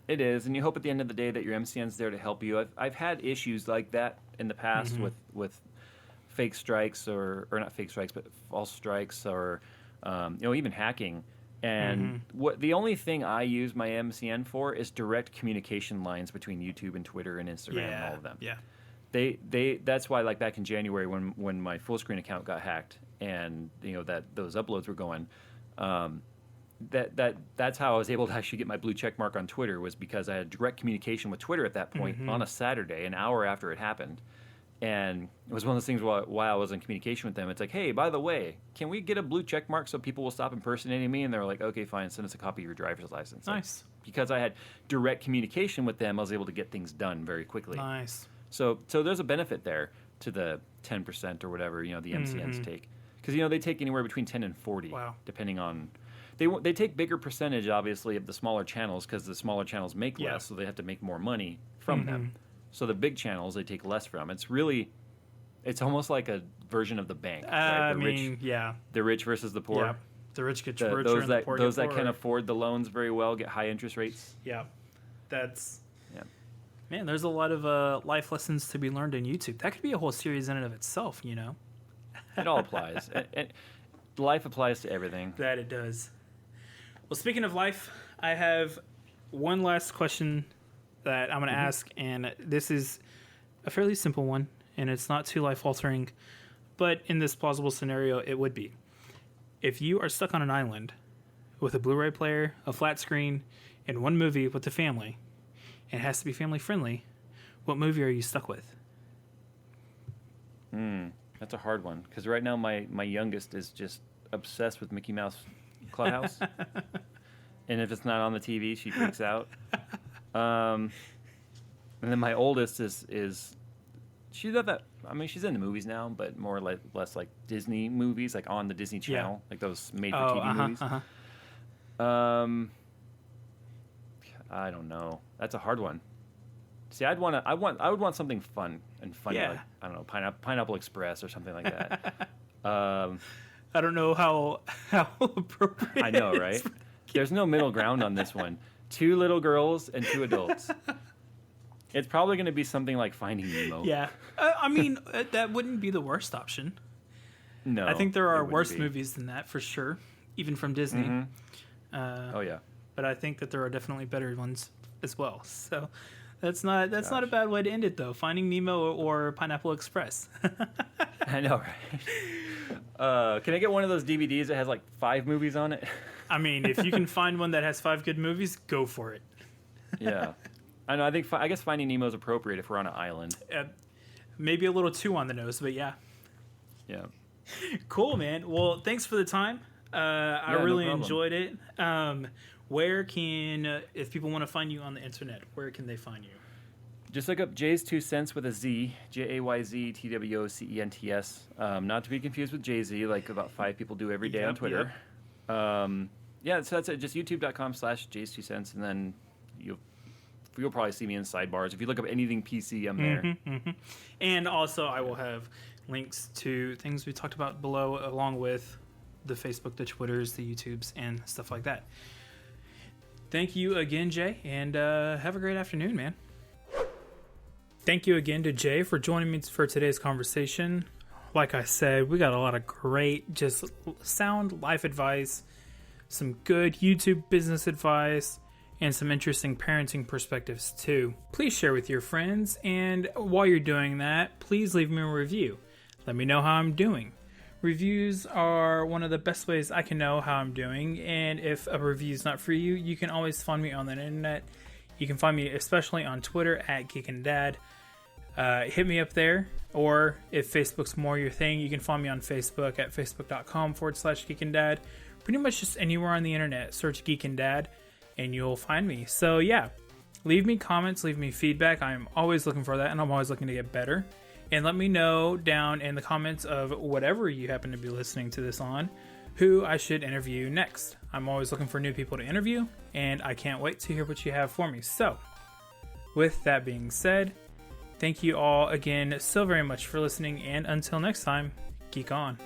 It is, and you hope at the end of the day that your MCN's there to help you. I've had issues like that in the past with fake strikes or not fake strikes, but false strikes or even hacking. And the only thing I use my MCN for is direct communication lines between YouTube and Twitter and Instagram and all of them. Yeah. That's why, like back in January when my full screen account got hacked and that those uploads were going, that's how I was able to actually get my blue check mark on Twitter, was because I had direct communication with Twitter at that point on a Saturday, an hour after it happened. And it was one of those things while I was in communication with them, it's like, hey, by the way, can we get a blue check mark so people will stop impersonating me? And they're like, okay, fine, send us a copy of your driver's license. Nice. Like, because I had direct communication with them, I was able to get things done very quickly. Nice. So there's a benefit there to the 10% or whatever, the MCNs take. Because, they take anywhere between 10 and 40, depending on... They take bigger percentage, obviously, of the smaller channels, because the smaller channels make less, so they have to make more money from them. So the big channels, they take less from. It's almost like a version of the bank. Right? The rich versus the poor. Yeah. The rich get richer and the poor get those that poorer. can afford the loans very well get high interest rates. Yeah. Man, there's a lot of life lessons to be learned in YouTube. That could be a whole series in and of itself, It all applies. and life applies to everything. That it does. Well, speaking of life, I have one last question that I'm going to ask, and this is a fairly simple one, and it's not too life-altering, but in this plausible scenario, it would be. If you are stuck on an island with a Blu-ray player, a flat screen, and one movie with the family, and it has to be family friendly, what movie are you stuck with? That's a hard one, because right now my youngest is just obsessed with Mickey Mouse Clubhouse. And if it's not on the TV, she freaks out. And then my oldest is she's not that. I mean, she's in the movies now, but more like less like Disney movies, like on the Disney Channel, like those made-for-TV movies. I don't know. That's a hard one. See, I would want something fun and funny, like I don't know, Pineapple Express or something like that. I don't know how appropriate. I know, right? There's no middle ground on this one. 2 little girls and 2 adults. It's probably going to be something like Finding Nemo. Yeah. I mean, that wouldn't be the worst option. No. I think there are worse movies than that, for sure, even from Disney. Mm-hmm. Oh, yeah. But I think that there are definitely better ones as well. So that's not a bad way to end it, though. Finding Nemo or Pineapple Express. I know, right? Can I get one of those DVDs that has like 5 movies on it? I mean, if you can find one that has 5 good movies, go for it. Yeah. I know. I guess Finding Nemo is appropriate if we're on an island. Maybe a little too on the nose, but yeah. Yeah. Cool, man. Well, thanks for the time. I really enjoyed it. Where can, if people want to find you on the internet, where can they find you? Just look up Jayztwocents with a Z, JayzTwocents. Not to be confused with Jay-Z, like about 5 people do every day on Twitter. Yep. So that's it. Just youtube.com/Jayztwocents, and then you'll probably see me in sidebars. If you look up anything PC, I'm there. Mm-hmm. And also, I will have links to things we talked about below, along with the Facebook, the Twitters, the YouTubes, and stuff like that. Thank you again, Jay, and have a great afternoon, man. Thank you again to Jay for joining me for today's conversation. Like I said, we got a lot of great, just sound life advice, some good YouTube business advice, and some interesting parenting perspectives too. Please share with your friends, and while you're doing that, please leave me a review. Let me know how I'm doing. Reviews are one of the best ways I can know how I'm doing, and if a review is not for you, you can always find me on the internet. You can find me especially on Twitter at GeekandDad. Hit me up there, or if Facebook's more your thing, you can find me on Facebook at facebook.com/GeekandDad. Pretty much just anywhere on the internet, search Geek and Dad, and you'll find me. So yeah, leave me comments, leave me feedback. I'm always looking for that, and I'm always looking to get better. And let me know down in the comments of whatever you happen to be listening to this on, who I should interview next. I'm always looking for new people to interview, and I can't wait to hear what you have for me. So, with that being said, thank you all again so very much for listening, and until next time, geek on.